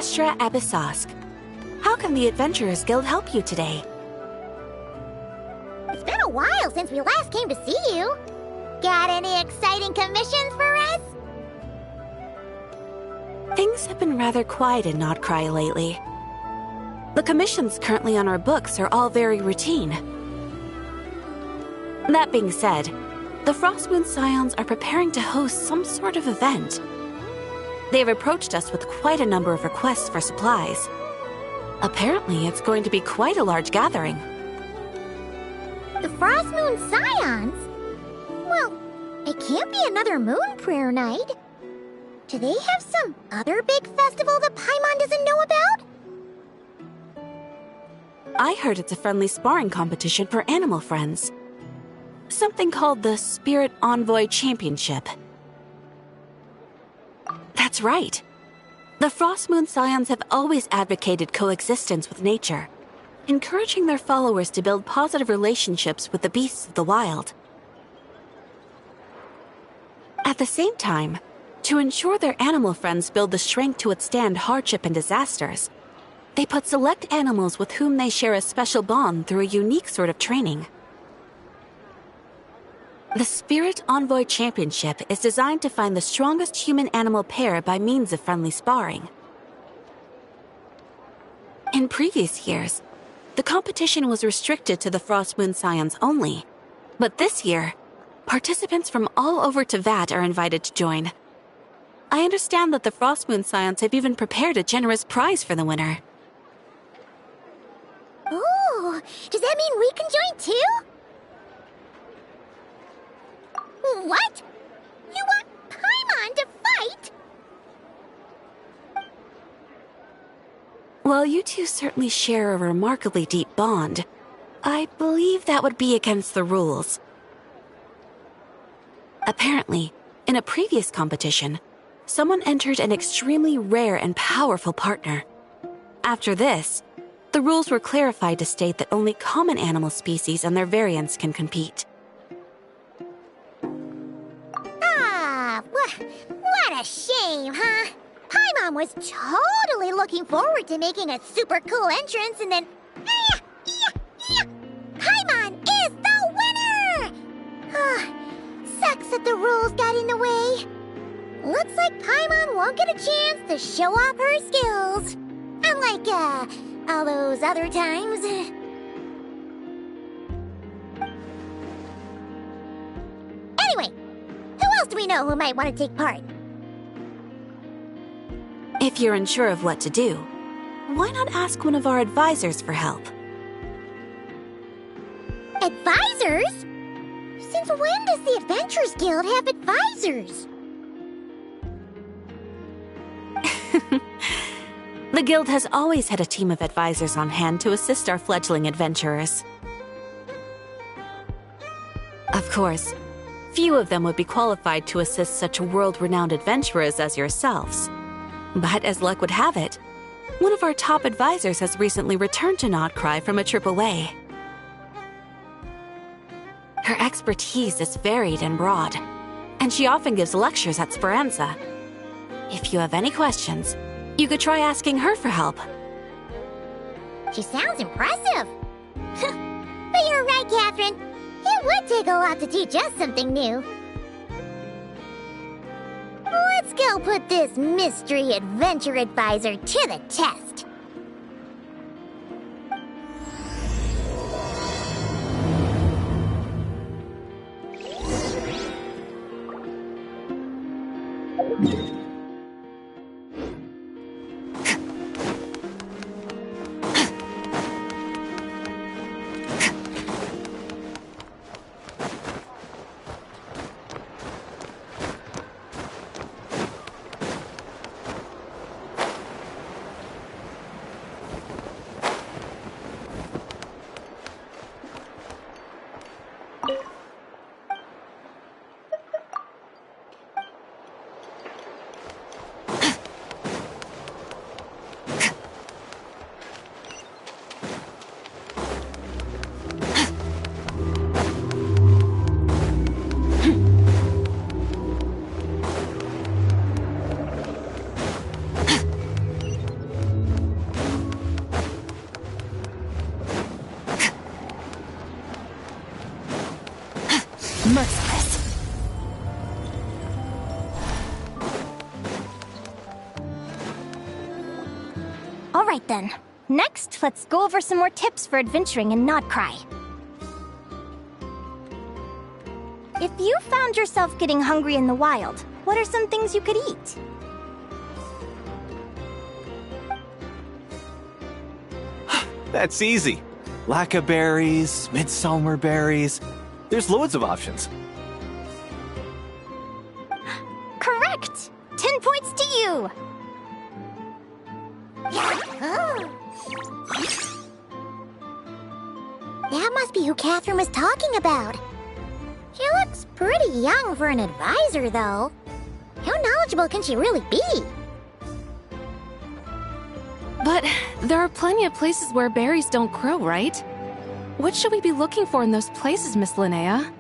Astra Abyssosque. How can the Adventurers Guild help you today? It's been a while since we last came to see you. Got any exciting commissions for us? Things have been rather quiet in Notcry lately. The commissions currently on our books are all very routine. That being said, the Frostmoon Scions are preparing to host some sort of event. They've approached us with quite a number of requests for supplies. Apparently, it's going to be quite a large gathering. The Frostmoon Scions? Well, it can't be another moon prayer night. Do they have some other big festival that Paimon doesn't know about? I heard it's a friendly sparring competition for animal friends. Something called the Spirit Envoy Championship. That's right. The Frostmoon Scions have always advocated coexistence with nature, encouraging their followers to build positive relationships with the beasts of the wild. At the same time, to ensure their animal friends build the strength to withstand hardship and disasters, they put select animals with whom they share a special bond through a unique sort of training. The Spirit Envoy Championship is designed to find the strongest human-animal pair by means of friendly sparring. In previous years, the competition was restricted to the Frostmoon Scions only, but this year, participants from all over Teyvat are invited to join. I understand that the Frostmoon Scions have even prepared a generous prize for the winner. Ooh, does that mean we can join too? What? You want Paimon to fight? While you two certainly share a remarkably deep bond, I believe that would be against the rules. Apparently, in a previous competition, someone entered an extremely rare and powerful partner. After this, the rules were clarified to state that only common animal species and their variants can compete. What a shame, huh? Paimon was totally looking forward to making a super cool entrance, and then... Paimon is the winner! Sucks that the rules got in the way. Looks like Paimon won't get a chance to show off her skills. Unlike, all those other times. Anyway, who else do we know who might want to take part? If you're unsure of what to do, why not ask one of our advisors for help? Advisors? Since when does the Adventurers Guild have advisors? The Guild has always had a team of advisors on hand to assist our fledgling adventurers. Of course, few of them would be qualified to assist such world-renowned adventurers as yourselves. But as luck would have it, one of our top advisors has recently returned to Notcry from a trip away. Her expertise is varied and broad, and she often gives lectures at Speranza. If you have any questions, you could try asking her for help. She sounds impressive. But you're right, Catherine. It would take a lot to teach us something new. Let's go put this mystery adventure advisor to the test. Merciless. All right then. Next, let's go over some more tips for adventuring in Nodcry. If you found yourself getting hungry in the wild, what are some things you could eat? That's easy. Lacca berries, midsummer berries. There's loads of options. Correct! 10 points to you! That must be who Catherine was talking about. She looks pretty young for an advisor, though. How knowledgeable can she really be? But there are plenty of places where berries don't grow, right? What should we be looking for in those places, Miss Linnea?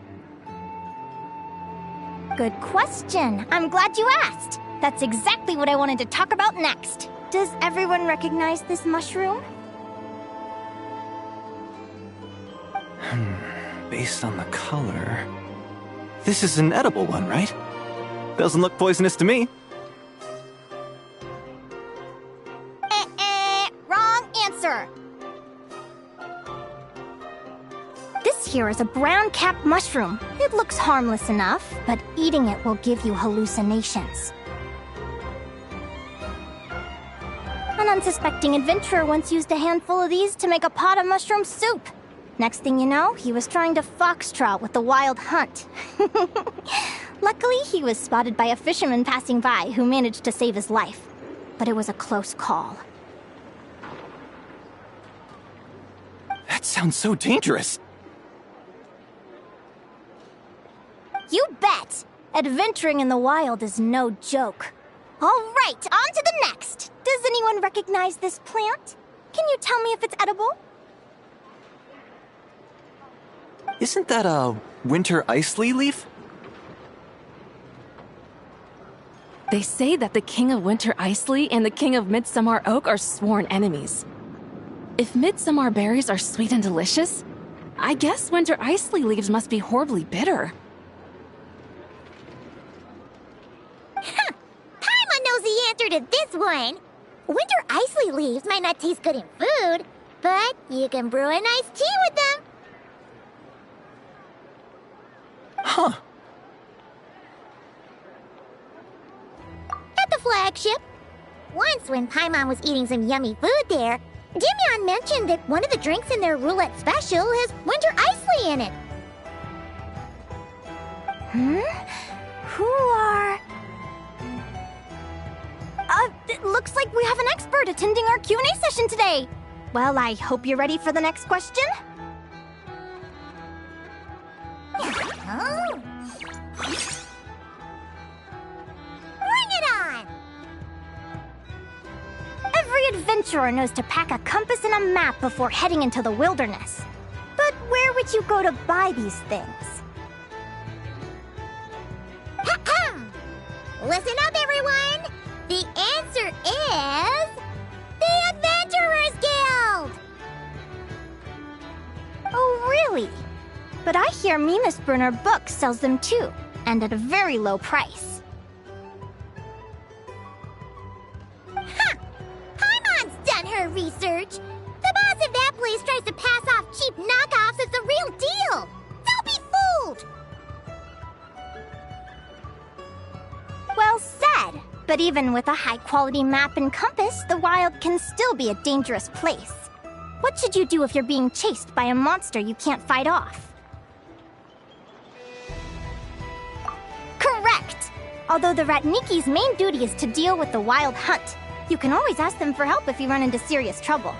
Good question. I'm glad you asked. That's exactly what I wanted to talk about next. Does everyone recognize this mushroom? Based on the color... This is an edible one, right? Doesn't look poisonous to me. Wrong answer. This here is a brown-capped mushroom. It looks harmless enough, but eating it will give you hallucinations. An unsuspecting adventurer once used a handful of these to make a pot of mushroom soup. Next thing you know, he was trying to foxtrot with the wild hunt. Luckily, he was spotted by a fisherman passing by who managed to save his life. But it was a close call. That sounds so dangerous. You bet! Adventuring in the wild is no joke. All right, on to the next. Does anyone recognize this plant? Can you tell me if it's edible? Isn't that a winter ice leaf? They say that the King of Winter Icely and the King of Midsummer Oak are sworn enemies. If midsummer berries are sweet and delicious, I guess winter icely leaves must be horribly bitter. Paimon knows the answer to this one. Winter icely leaves might not taste good in food, but you can brew a nice tea with them. Huh. At the flagship. Once when Paimon was eating some yummy food there, Dimyon mentioned that one of the drinks in their roulette special has winter icely in it. Who are... it looks like we have an expert attending our Q&A session today. Well, I hope you're ready for the next question. Bring it on! Every adventurer knows to pack a compass and a map before heading into the wilderness. But where would you go to buy these things? Listen up, everyone! The answer is... the Adventurers Guild! Oh, really? But I hear Mimas Brunner Books sells them too, and at a very low price. Ha! Paimon's done her research! The boss of that place tries to pass off cheap knockoffs as the real deal! Don't be fooled! Well said! But even with a high-quality map and compass, the wild can still be a dangerous place. What should you do if you're being chased by a monster you can't fight off? Correct! Although the Ratniki's main duty is to deal with the wild hunt, you can always ask them for help if you run into serious trouble.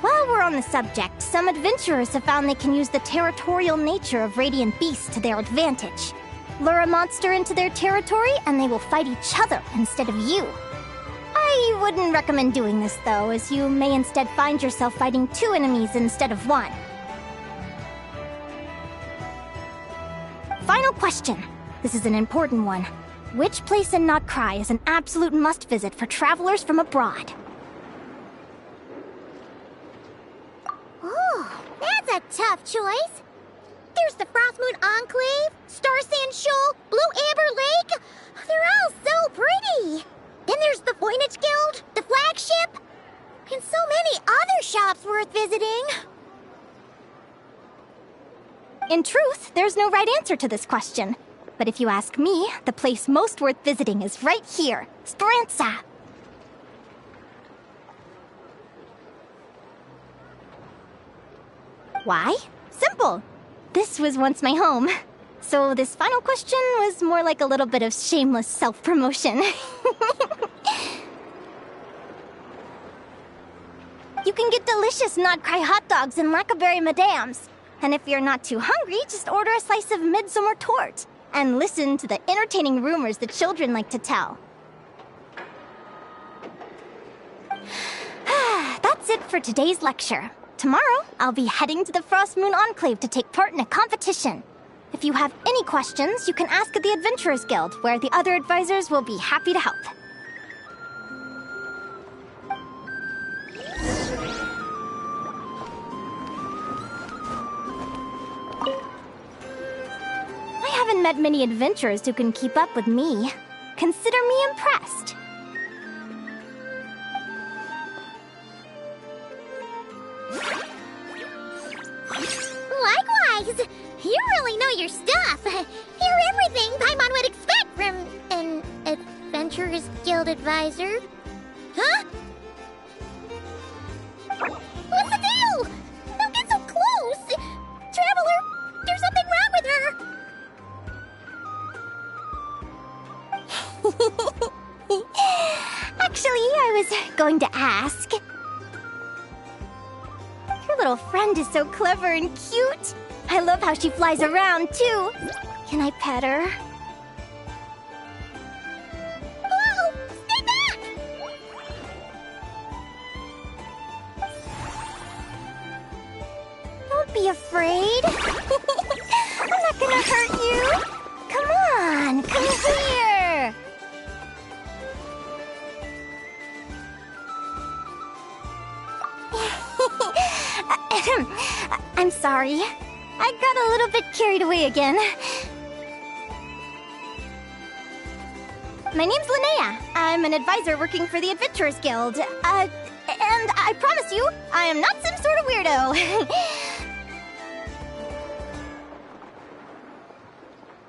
While we're on the subject, some adventurers have found they can use the territorial nature of radiant beasts to their advantage. Lure a monster into their territory and they will fight each other instead of you. I wouldn't recommend doing this though, as you may instead find yourself fighting two enemies instead of one. Final question. This is an important one. Which place in Nodcry is an absolute must-visit for travelers from abroad? Oh, that's a tough choice. There's the Frost Moon Enclave, Star Sand Shoal, Blue Amber Lake. They're all so pretty. Then there's the Voynich Guild, the flagship, and so many other shops worth visiting. In truth, there's no right answer to this question. But if you ask me, the place most worth visiting is right here, Speranza. Why? Simple. This was once my home. So this final question was more like a little bit of shameless self-promotion. You can get delicious not-cry hot dogs and Lackaberry Madams. And if you're not too hungry, just order a slice of midsummer tort. And listen to the entertaining rumors the children like to tell. That's it for today's lecture. Tomorrow, I'll be heading to the Frost Moon Enclave to take part in a competition. If you have any questions, you can ask at the Adventurers Guild, where the other advisors will be happy to help. I haven't met many adventurers who can keep up with me. Consider me impressed. Likewise! You really know your stuff. You're everything Paimon would expect from an Adventurers Guild advisor. Huh? What's the deal? Don't get so close! Traveler, there's something wrong with her. Actually, I was going to ask. Your little friend is so clever and cute. I love how she flies around, too. Can I pet her? Whoa! Stay back! Don't be afraid. I'm not gonna hurt you. Come on, come here. I'm sorry. I got a little bit carried away again. My name's Linnea. I'm an advisor working for the Adventurers Guild. And I promise you, I am not some sort of weirdo.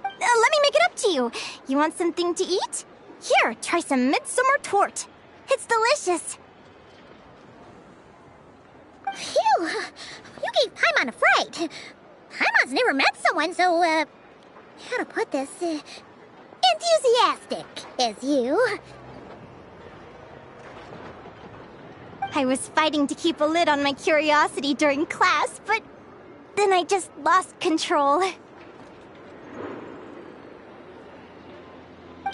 Let me make it up to you. You want something to eat? Here, try some midsummer tort. It's delicious. Phew! You gave Paimon a fright. Paimon's never met someone so, how to put this, enthusiastic as you. I was fighting to keep a lid on my curiosity during class, but then I just lost control.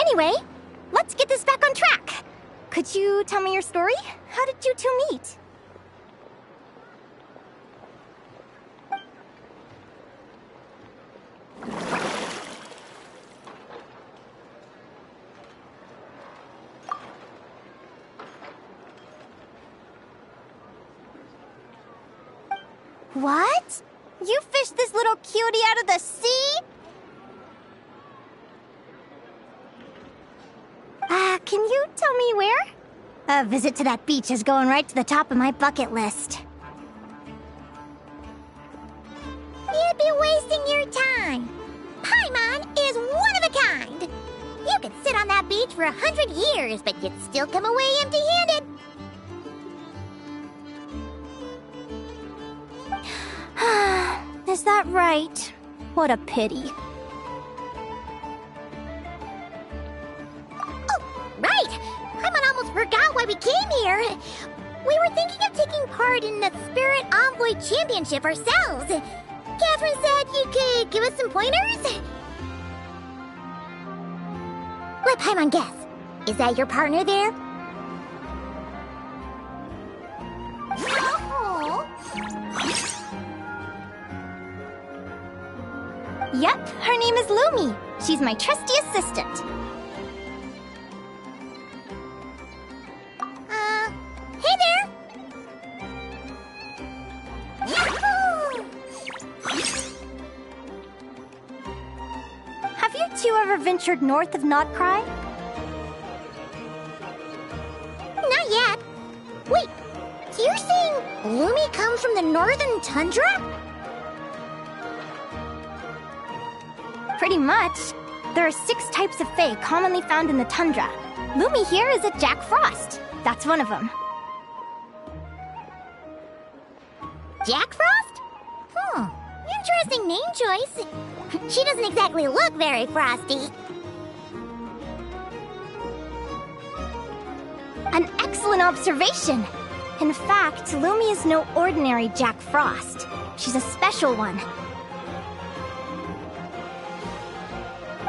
Anyway, let's get this back on track. Could you tell me your story? How did you two meet? What? You fished this little cutie out of the sea? Can you tell me where? A visit to that beach is going right to the top of my bucket list. You'd be wasting your time. Paimon is one of a kind. You could sit on that beach for 100 years, but you'd still come away empty-handed. Is that right? What a pity. Oh, right! Paimon almost forgot why we came here. We were thinking of taking part in the Spirit Envoy Championship ourselves. Catherine said you could give us some pointers? Let Paimon guess. Is that your partner there? Oh. Yep, her name is Lumi. She's my trusty assistant. Hey there! Yahoo! ever ventured north of Notcry? Not yet. Wait, so you're saying Lumi comes from the northern tundra? Pretty much. There are 6 types of Fae commonly found in the tundra. Lumi here is a Jack Frost. That's one of them. Jack Frost? Interesting name choice. She doesn't exactly look very frosty. An excellent observation! In fact, Lumi is no ordinary Jack Frost. She's a special one.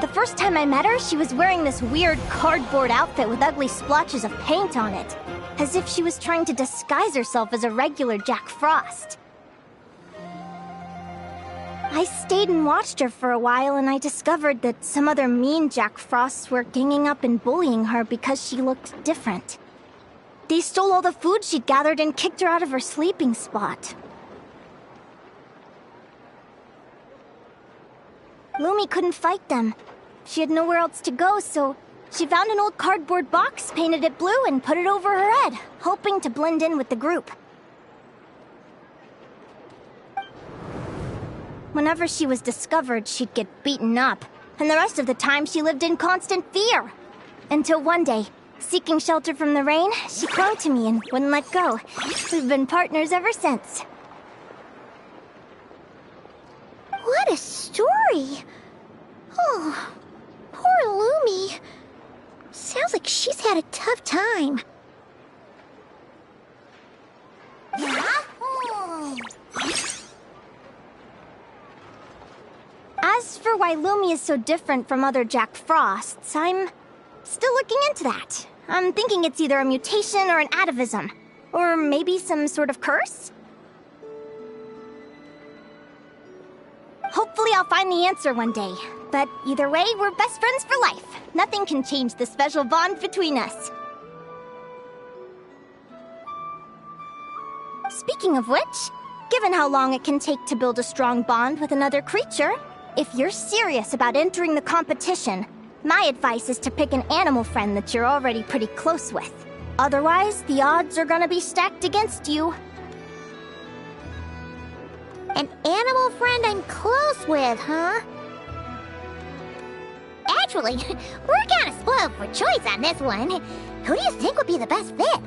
The first time I met her, she was wearing this weird cardboard outfit with ugly splotches of paint on it, as if she was trying to disguise herself as a regular Jack Frost. I stayed and watched her for a while, and I discovered that some other mean Jack Frosts were ganging up and bullying her because she looked different. They stole all the food she'd gathered and kicked her out of her sleeping spot. Lumi couldn't fight them. She had nowhere else to go, so she found an old cardboard box, painted it blue, and put it over her head, hoping to blend in with the group. Whenever she was discovered, she'd get beaten up, and the rest of the time she lived in constant fear. Until one day, seeking shelter from the rain, she clung to me and wouldn't let go. We've been partners ever since. What a story! Oh, poor Lumi. Sounds like she's had a tough time. As for why Lumi is so different from other Jack Frosts, I'm still looking into that. I'm thinking it's either a mutation or an atavism. Or maybe some sort of curse? Hopefully I'll find the answer one day. But either way, we're best friends for life. Nothing can change the special bond between us. Speaking of which, given how long it can take to build a strong bond with another creature, if you're serious about entering the competition, my advice is to pick an animal friend that you're already pretty close with. Otherwise, the odds are gonna be stacked against you. An animal friend I'm close with, huh? Actually, we're kinda spoiled for choice on this one. Who do you think would be the best fit?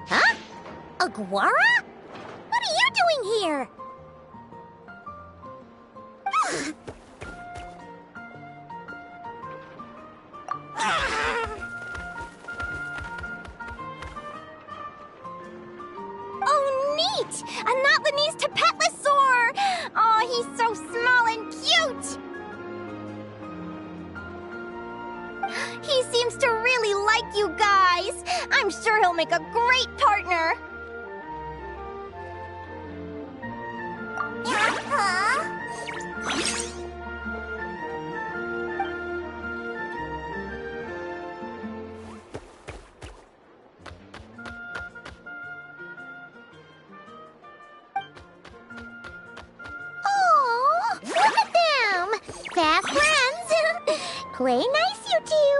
Huh? Aguara? What are you doing here? Oh, neat! A Notlanese Tapetlosaur! Oh, he's so small and cute! He seems to really like you guys. I'm sure he'll make a great partner. Oh, look at them! Fast friends! Play nice, you two!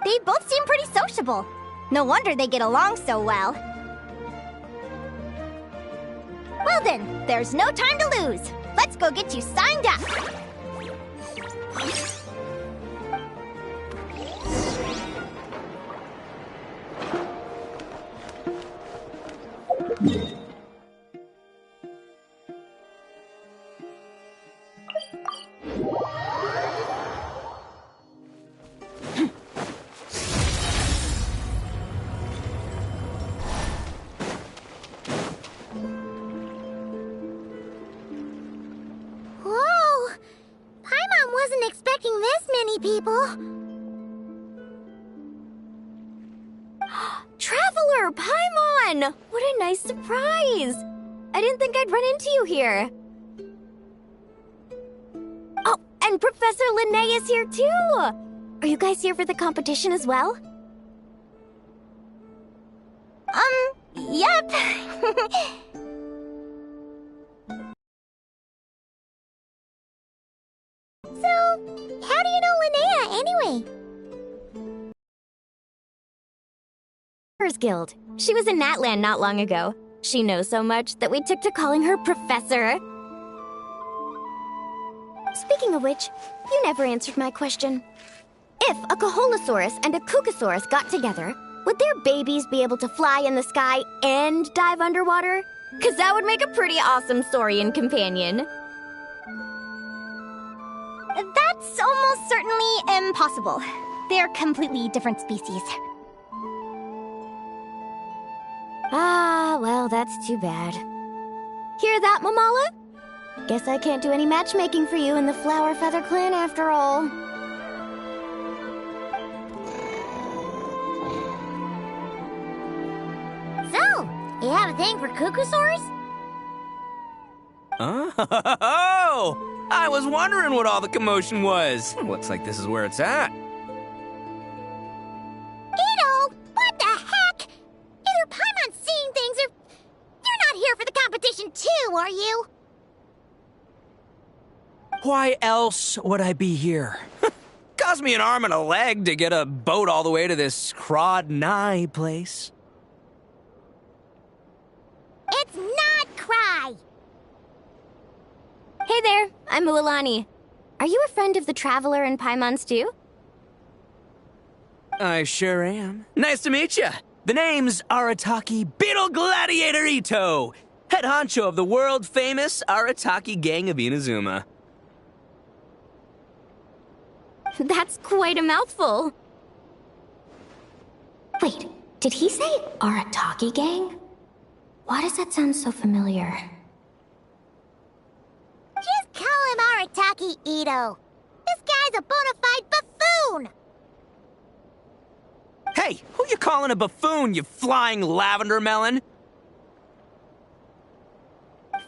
They both seem pretty sociable. No wonder they get along so well. Well then, there's no time to lose. Let's go get you signed up. Whoa! Paimon wasn't expecting this many people. Traveler, Paimon! What a nice surprise! I didn't think I'd run into you here. Oh, and Professor Linnae is here too! Are you guys here for the competition as well? Yep. So, how do you know Linnea anyway? Guild. She was in Natland not long ago. She knows so much that we took to calling her Professor. Speaking of which, you never answered my question. If a Caholosaurus and a Kookasaurus got together, would their babies be able to fly in the sky and dive underwater? 'Cause that would make a pretty awesome saurian companion. That's almost certainly impossible. They're completely different species. Ah, well, that's too bad. Hear that, Mamala? Guess I can't do any matchmaking for you in the Flower Feather Clan after all. So, you have a thing for Kookasaurus? Oh! I was wondering what all the commotion was. Looks like this is where it's at. Ito, what the heck? Either Paimon's seeing things or you're not here for the competition too, are you? Why else would I be here? Cost me an arm and a leg to get a boat all the way to this Crawd-Nigh place. It's not Cry! Hey there, I'm Ualani. Are you a friend of the Traveler and Paimon Stew? I sure am. Nice to meet you. The name's Arataki Beetle Gladiator Ito, head honcho of the world-famous Arataki Gang of Inazuma. That's quite a mouthful. Wait, did he say Arataki Gang? Why does that sound so familiar? Just call him Arataki Ito. This guy's a bona fide buffoon! Hey, who you calling a buffoon, you flying lavender melon?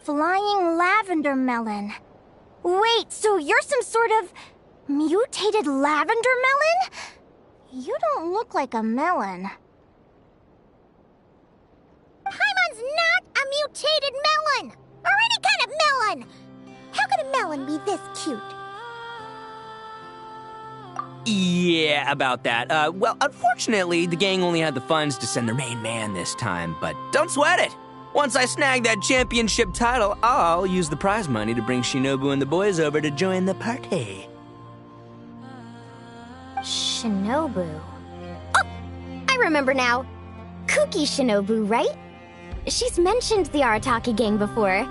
Flying lavender melon. Wait, so you're some sort of mutated lavender melon? You don't look like a melon. Paimon's not a mutated melon! Or any kind of melon! How could a melon be this cute? Yeah, about that. Well, unfortunately, the gang only had the funds to send their main man this time, but don't sweat it. Once I snag that championship title, I'll use the prize money to bring Shinobu and the boys over to join the party. Shinobu. Oh! I remember now. Kuki Shinobu, right? She's mentioned the Arataki gang before.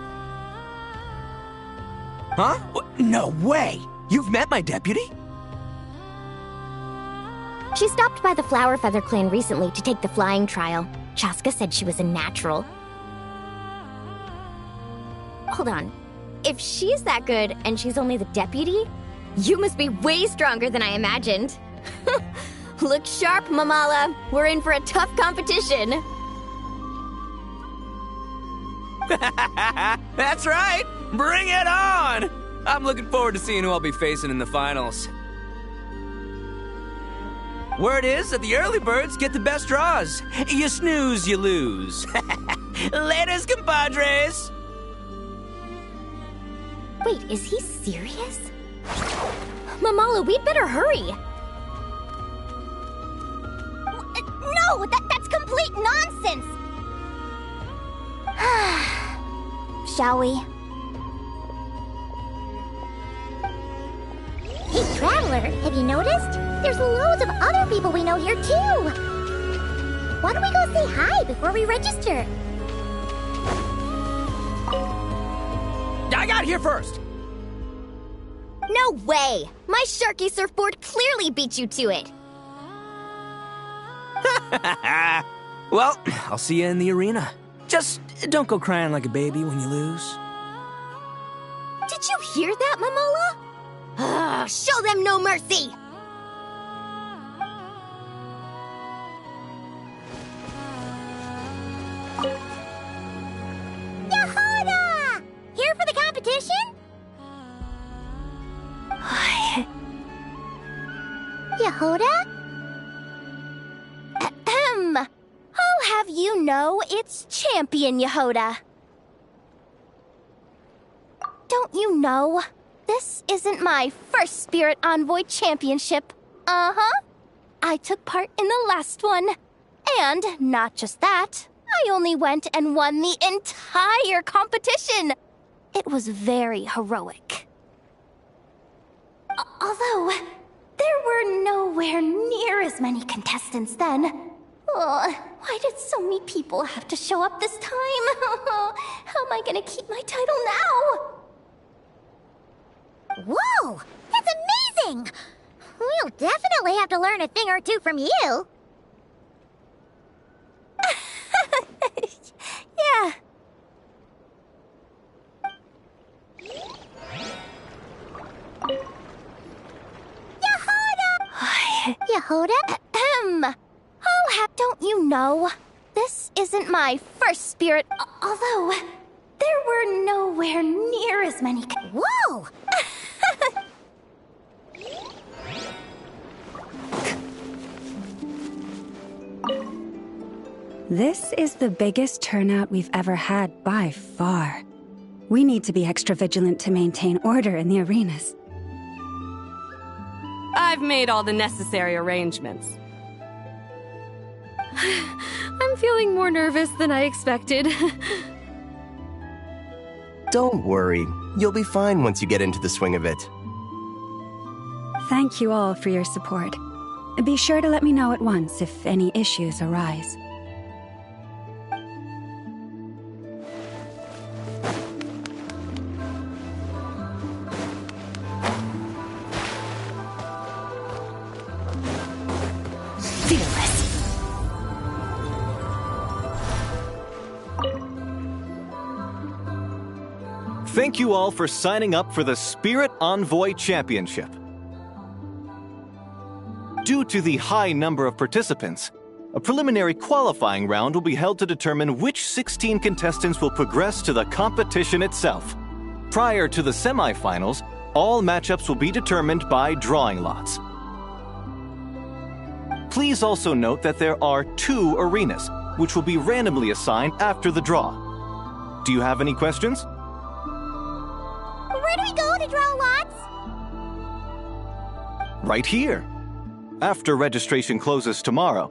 Huh? No way! You've met my deputy? She stopped by the Flower Feather Clan recently to take the flying trial. Chaska said she was a natural. Hold on. If she's that good and she's only the deputy, you must be way stronger than I imagined. Look sharp, Mamala. We're in for a tough competition. That's right! Bring it on! I'm looking forward to seeing who I'll be facing in the finals. Word is that the early birds get the best draws. You snooze, you lose. Laters, compadres! Wait, is he serious? Mamala, we'd better hurry. No, that's complete nonsense! Shall we? Hey, Traveler, have you noticed? There's loads of other people we know here, too. Why don't we go say hi before we register? I got here first! No way! My Sharky surfboard clearly beat you to it. Well, I'll see you in the arena. Just don't go crying like a baby when you lose. Did you hear that, Mamala? Show them no mercy! Yahoo! Yehoda? Ahem. I'll have you know it's Champion Yehoda. Don't you know? This isn't my first Spirit Envoy Championship. Uh-huh. I took part in the last one. And not just that, I only went and won the entire competition. It was very heroic. Although, there were nowhere near as many contestants then. Oh, why did so many people have to show up this time? How am I gonna keep my title now? Whoa! That's amazing! We'll definitely have to learn a thing or two from you. Yeah. Yehoda? Ahem. Don't you know? This isn't my first Spirit, although there were nowhere near as many. Whoa! This is the biggest turnout we've ever had by far. We need to be extra vigilant to maintain order in the arenas. I've made all the necessary arrangements. I'm feeling more nervous than I expected. Don't worry. You'll be fine once you get into the swing of it. Thank you all for your support. Be sure to let me know at once if any issues arise. Thank you all for signing up for the Spirit Envoy Championship. Due to the high number of participants, a preliminary qualifying round will be held to determine which 16 contestants will progress to the competition itself. Prior to the semifinals, all matchups will be determined by drawing lots. Please also note that there are 2 arenas, which will be randomly assigned after the draw. Do you have any questions? Where do we go to draw lots? Right here. After registration closes tomorrow,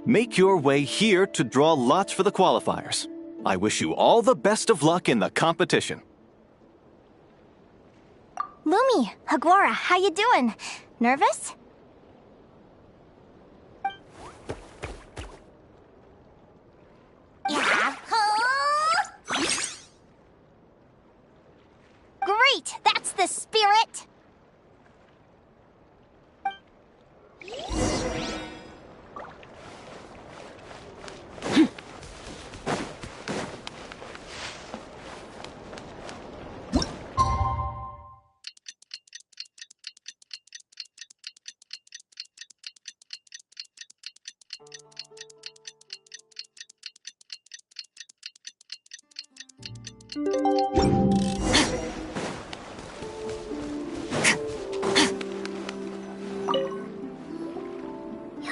make your way here to draw lots for the qualifiers. I wish you all the best of luck in the competition. Lumi, Hagwara, how you doing? Nervous? Yeah. Great! That's the spirit!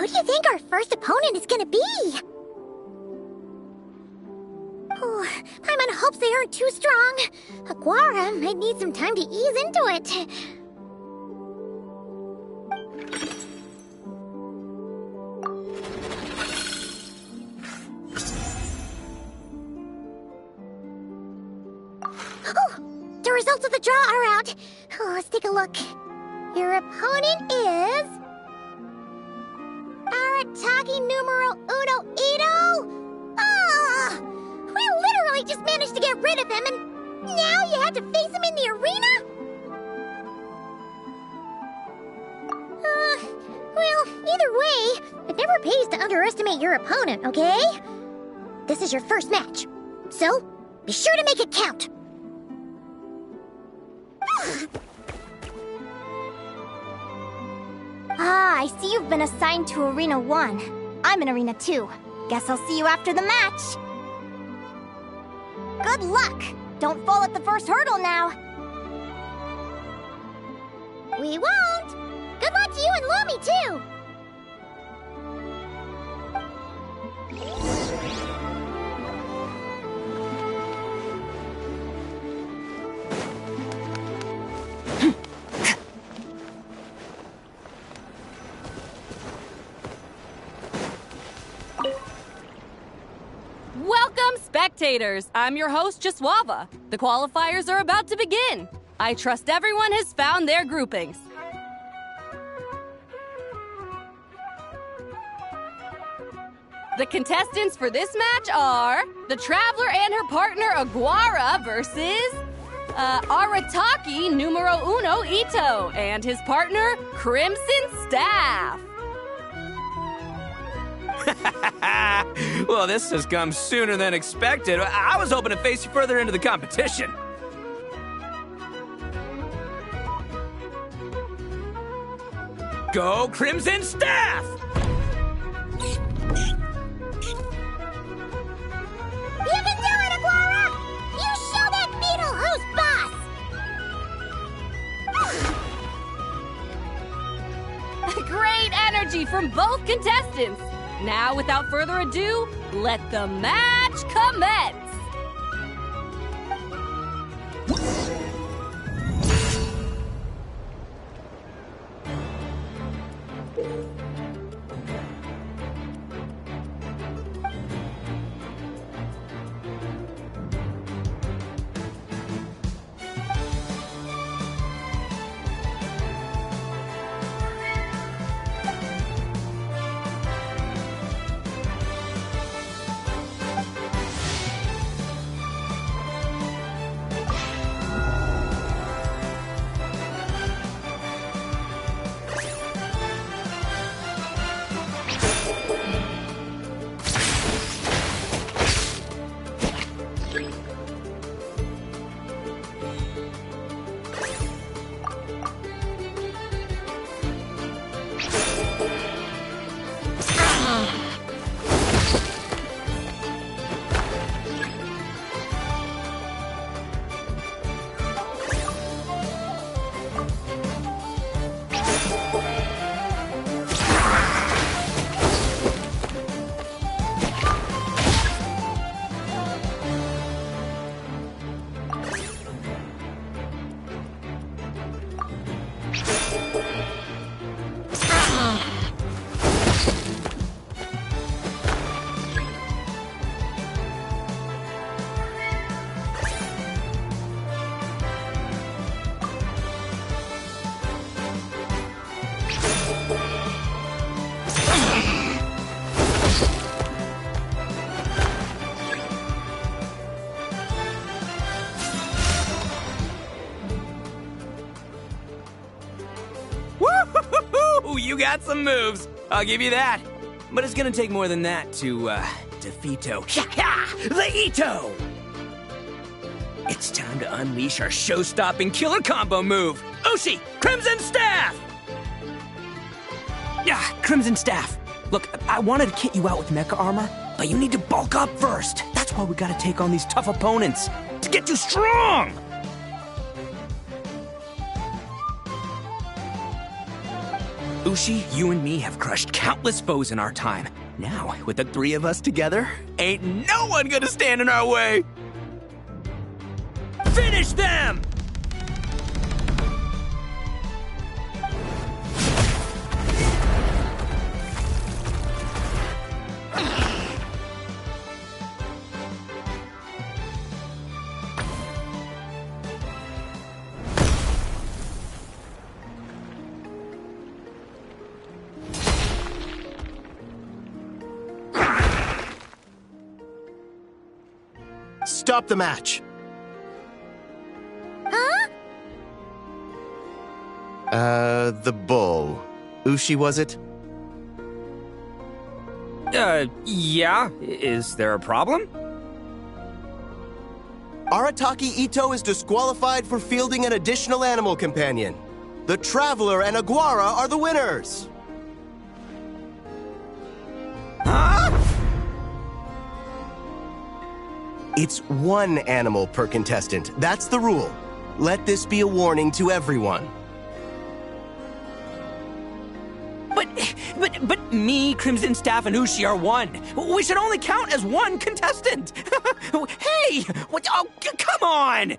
Who do you think our first opponent is gonna be? Oh, Paimon hopes they aren't too strong. Hagwara might need some time to ease into it. Oh, the results of the draw are out. Oh, let's take a look. Your opponent is... Aratagi numero uno Ito? Ah! We literally just managed to get rid of him, and now you had to face him in the arena? Well, either way, it never pays to underestimate your opponent, okay? This is your first match, so be sure to make it count. Ah, I see you've been assigned to Arena 1. I'm in Arena 2. Guess I'll see you after the match. Good luck! Don't fall at the first hurdle now. We won't! Good luck to you and Lumi, too! Welcome, spectators! I'm your host, Jaswava. The qualifiers are about to begin. I trust everyone has found their groupings. The contestants for this match are the Traveler and her partner Aguara versus Arataki numero uno Ito and his partner Crimson Staff. Well, this has come sooner than expected. I was hoping to face you further into the competition. Go Crimson Staff! You can do it, Aguara! You show that beetle who's boss! Great energy from both contestants. Now, without further ado, let the match commence. You got some moves. I'll give you that. But it's gonna take more than that to, defeat the Ito! It's time to unleash our show-stopping killer combo move. Ushi, Crimson Staff! Yeah, Crimson Staff. Look, I wanted to kit you out with mecha armor, but you need to bulk up first. That's why we gotta take on these tough opponents. To get you strong! Ushi, you and me have crushed countless foes in our time. Now, with the three of us together, ain't no one gonna stand in our way! Finish them! Stop the match. Huh? The bull. Ushi, was it? Yeah? Is there a problem? Arataki Ito is disqualified for fielding an additional animal companion. The Traveler and Aguara are the winners. Huh? It's one animal per contestant. That's the rule. Let this be a warning to everyone. But me, Crimson Staff, and Ushi are one. We should only count as one contestant. Hey! What? Oh, come on!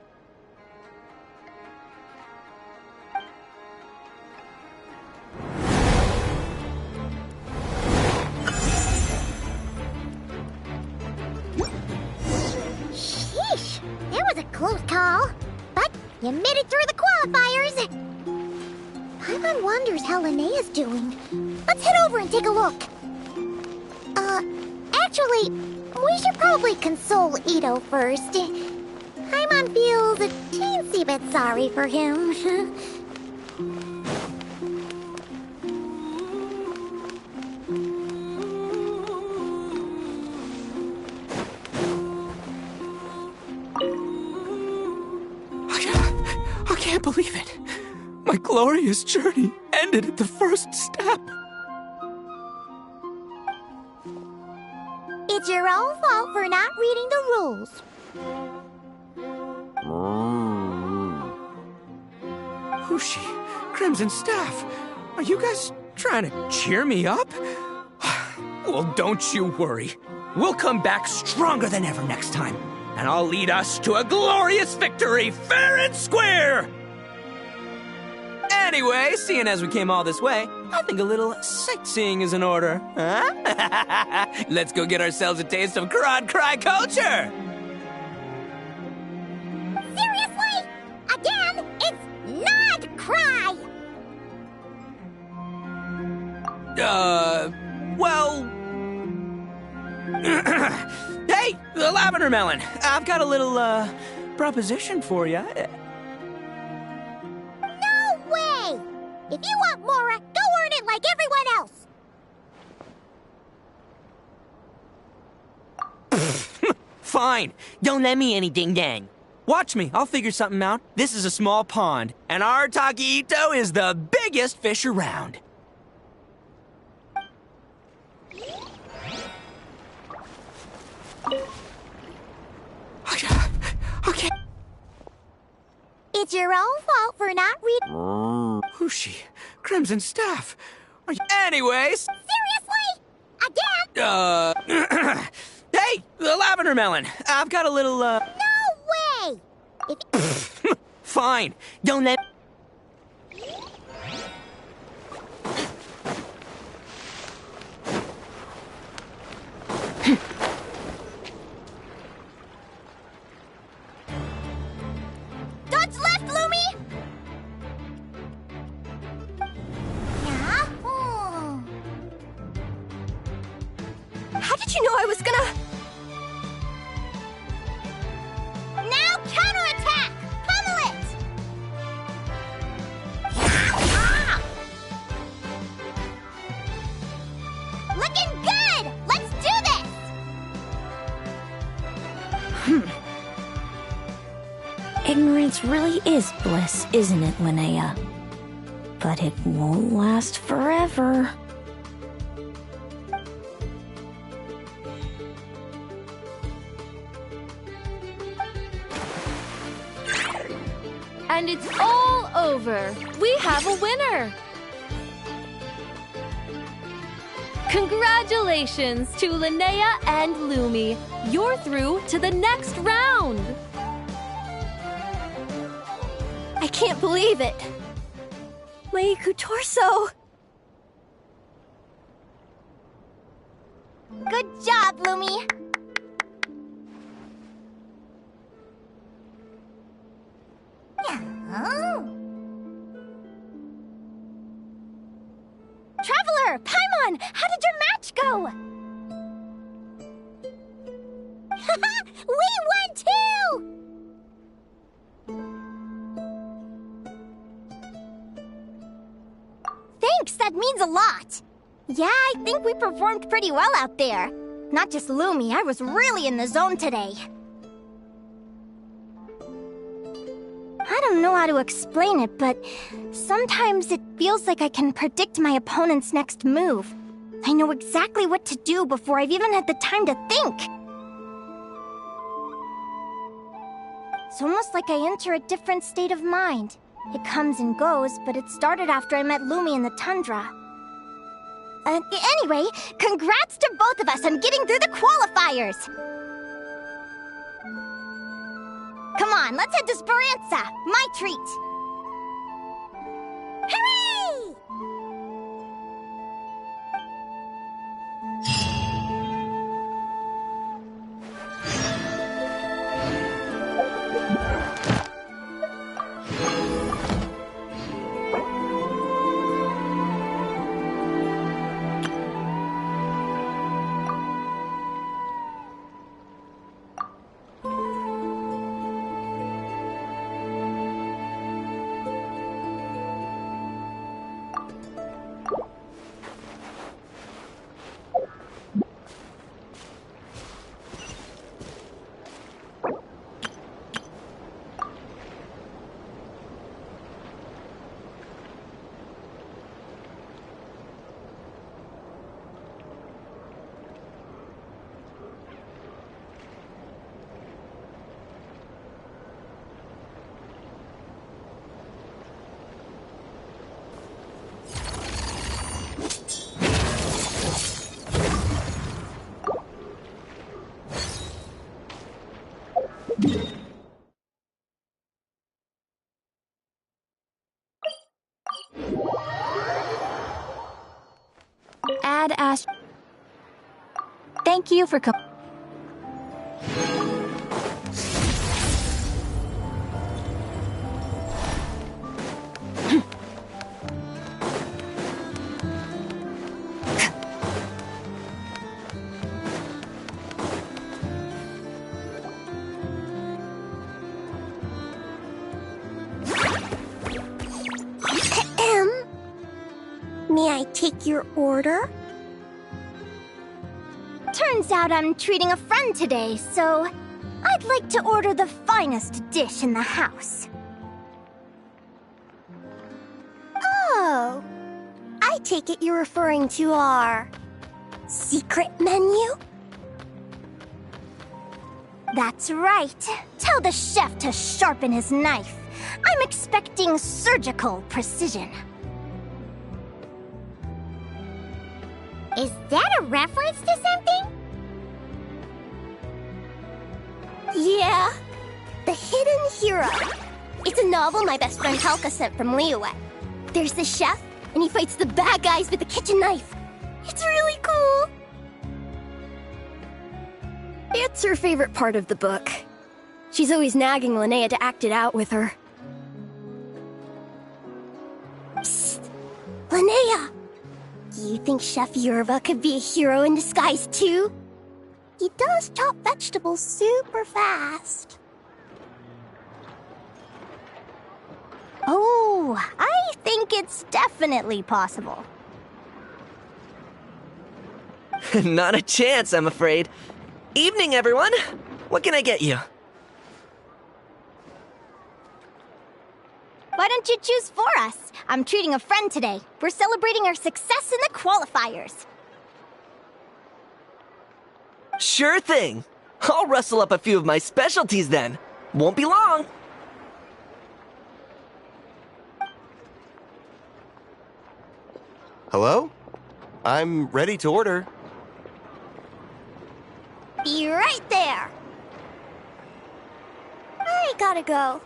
Sheesh, that was a close call. But you made it through the qualifiers. Paimon wonders how Linnea's doing. Let's head over and take a look. Actually, we should probably console Ito first. Paimon feels a teensy bit sorry for him. I can't believe it. My glorious journey ended at the first step. It's your own fault for not reading the rules. Ushi, Crimson Staff, are you guys trying to cheer me up? Well, don't you worry. We'll come back stronger than ever next time, and I'll lead us to a glorious victory, fair and square! Anyway, seeing as we came all this way, I think a little sightseeing is in order, huh? Let's go get ourselves a taste of Crod Cry culture! Seriously? Again, it's not cry! Well... Hey, the Lavender Melon! I've got a little, proposition for you. No way! If you want Mora, go earn it like everyone else! Fine. Don't let me any ding-dang. Watch me. I'll figure something out. This is a small pond, and our Ito is the biggest fish around. Okay. It's your own fault for not reading. Ushi, Crimson Staff. Are you... Anyways. Seriously? Again? Hey, the Lavender Melon. I've got a little, No way! If Fine. Don't let... Dodge left, Lumi! Yeah? How did you know I was gonna... Now counterattack! Pummel it! Looking good! Let's do this! Ignorance really is bliss, isn't it, Linnea? But it won't last forever. And it's all over. We have a winner. Congratulations to Linnea and Lumi. You're through to the next round. I can't believe it. Leiku Torso. Good job, Lumi! Traveler, Paimon, how did your match go? We won too! Thanks, that means a lot. Yeah, I think we performed pretty well out there. Not just Lumi, I was really in the zone today. I don't know how to explain it, but sometimes it feels like I can predict my opponent's next move. I know exactly what to do before I've even had the time to think. It's almost like I enter a different state of mind. It comes and goes, but it started after I met Lumi in the tundra. Anyway, congrats to both of us on getting through the qualifiers! Come on, let's head to Speranza, my treat! Hooray! Ad Ash. Thank you for coming. May I take your order? Turns out I'm treating a friend today, so I'd like to order the finest dish in the house. Oh, I take it you're referring to our secret menu? That's right. Tell the chef to sharpen his knife. I'm expecting surgical precision. Is that a reference to something? Yeah, The Hidden Hero. It's a novel my best friend Halka sent from Liyue. There's the chef, and he fights the bad guys with a kitchen knife. It's really cool. It's her favorite part of the book. She's always nagging Linnea to act it out with her. Psst! Linnea! Do you think Chef Yerva could be a hero in disguise too? He does chop vegetables super fast. Oh, I think it's definitely possible. Not a chance, I'm afraid. Evening, everyone! What can I get you? Why don't you choose for us? I'm treating a friend today. We're celebrating our success in the qualifiers. Sure thing! I'll rustle up a few of my specialties then. Won't be long. Hello? I'm ready to order. Be right there. I gotta go.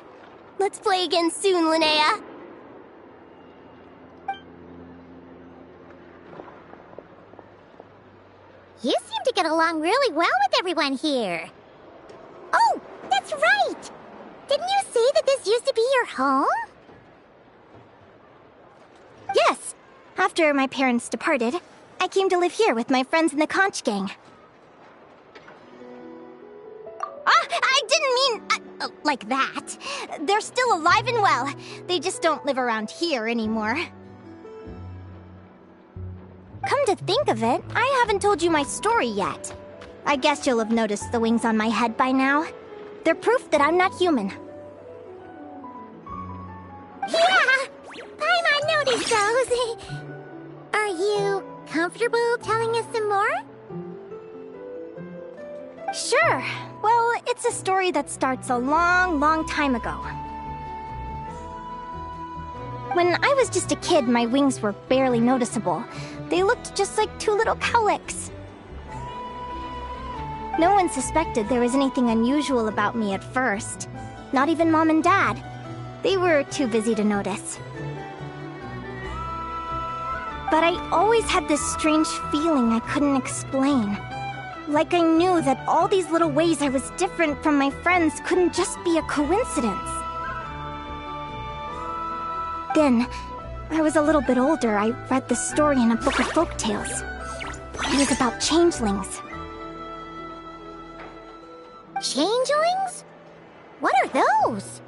Let's play again soon, Linnea. You seem to get along really well with everyone here. Oh, that's right! Didn't you say that this used to be your home? Yes. After my parents departed, I came to live here with my friends in the conch gang. I didn't mean like that. They're still alive and well. They just don't live around here anymore. Come to think of it, I haven't told you my story yet. I guess you'll have noticed the wings on my head by now. They're proof that I'm not human. Yeah! I noticed those. Are you comfortable telling us some more? Sure. Well, it's a story that starts a long, long time ago. When I was just a kid, my wings were barely noticeable. They looked just like two little cowlicks. No one suspected there was anything unusual about me at first. Not even Mom and Dad. They were too busy to notice. But I always had this strange feeling I couldn't explain. Like I knew that all these little ways I was different from my friends couldn't just be a coincidence. Then, I was a little bit older, I read the story in a book of folktales. It was about changelings. Changelings? What are those?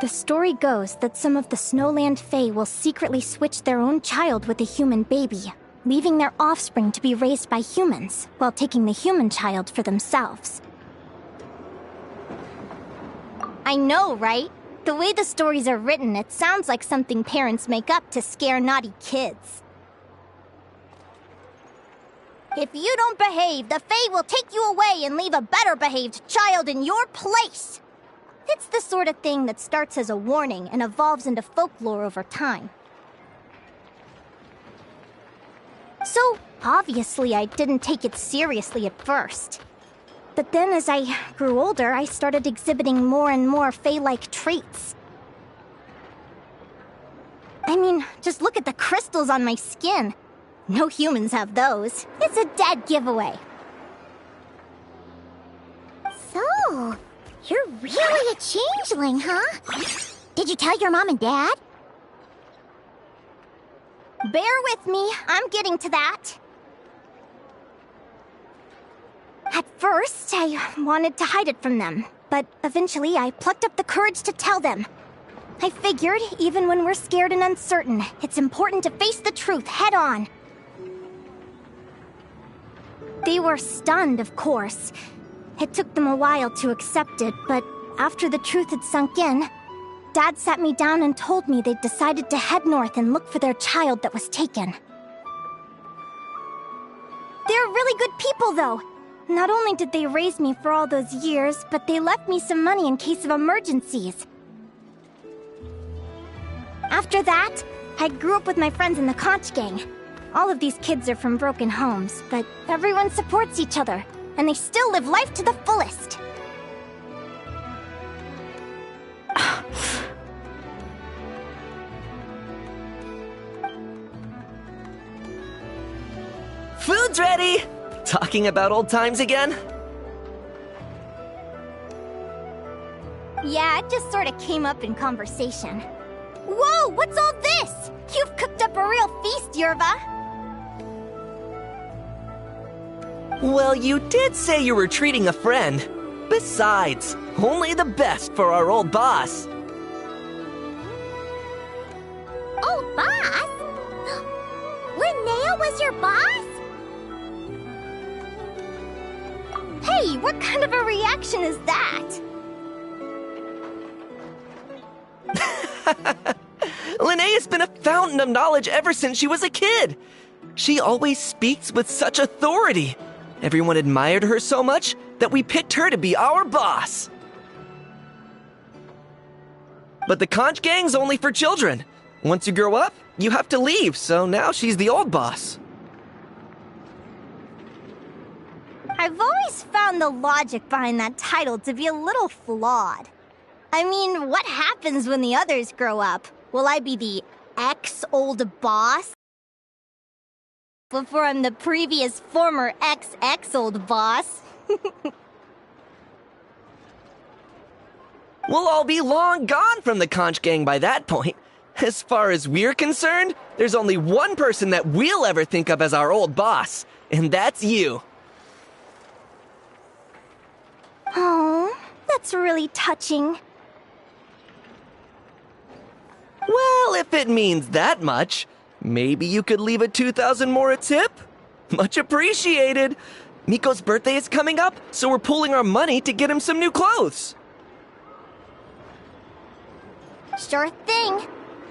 The story goes that some of the Snowland Fae will secretly switch their own child with a human baby, leaving their offspring to be raised by humans, while taking the human child for themselves. I know, right? The way the stories are written, it sounds like something parents make up to scare naughty kids. If you don't behave, the Fae will take you away and leave a better-behaved child in your place! It's the sort of thing that starts as a warning and evolves into folklore over time. So, obviously, I didn't take it seriously at first. But then as I grew older, I started exhibiting more and more Fae-like traits. I mean, just look at the crystals on my skin. No humans have those. It's a dead giveaway. So, you're really a changeling, huh? Did you tell your mom and dad? Bear with me, I'm getting to that. At first, I wanted to hide it from them, but eventually I plucked up the courage to tell them. I figured, even when we're scared and uncertain, it's important to face the truth head on. They were stunned, of course. It took them a while to accept it, but after the truth had sunk in, Dad sat me down and told me they'd decided to head north and look for their child that was taken. They're really good people, though. Not only did they raise me for all those years, but they left me some money in case of emergencies. After that, I grew up with my friends in the Conch Gang. All of these kids are from broken homes, but everyone supports each other, and they still live life to the fullest. Food's ready! Talking about old times again? Yeah, it just sort of came up in conversation. Whoa, what's all this? You've cooked up a real feast, Yerva. Well, you did say you were treating a friend. Besides, only the best for our old boss. Old boss? Linnea was your boss? Hey, what kind of a reaction is that? Linnea's been a fountain of knowledge ever since she was a kid. She always speaks with such authority. Everyone admired her so much that we picked her to be our boss. But the Conch Gang's only for children. Once you grow up, you have to leave, so now she's the old boss. I've always found the logic behind that title to be a little flawed. I mean, what happens when the others grow up? Will I be the ex-old boss? Before I'm the previous former ex-old boss? We'll all be long gone from the Conch Gang by that point. As far as we're concerned, there's only one person that we'll ever think of as our old boss, and that's you. Oh, that's really touching. Well, if it means that much, maybe you could leave a 2,000 more a tip? Much appreciated. Miko's birthday is coming up, so we're pooling our money to get him some new clothes. Sure thing.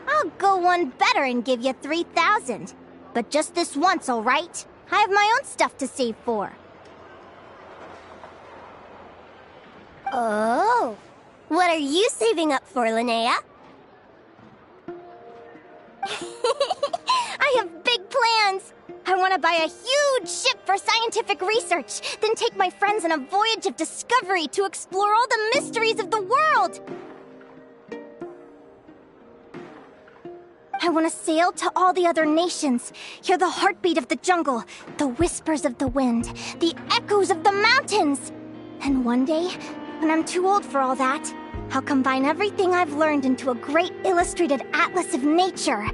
I'll go one better and give you 3,000. But just this once, all right? I have my own stuff to save for. Oh. What are you saving up for, Linnea? I have big plans! I want to buy a huge ship for scientific research, then take my friends on a voyage of discovery to explore all the mysteries of the world! I want to sail to all the other nations, hear the heartbeat of the jungle, the whispers of the wind, the echoes of the mountains! And one day, when I'm too old for all that, I'll combine everything I've learned into a great illustrated atlas of nature.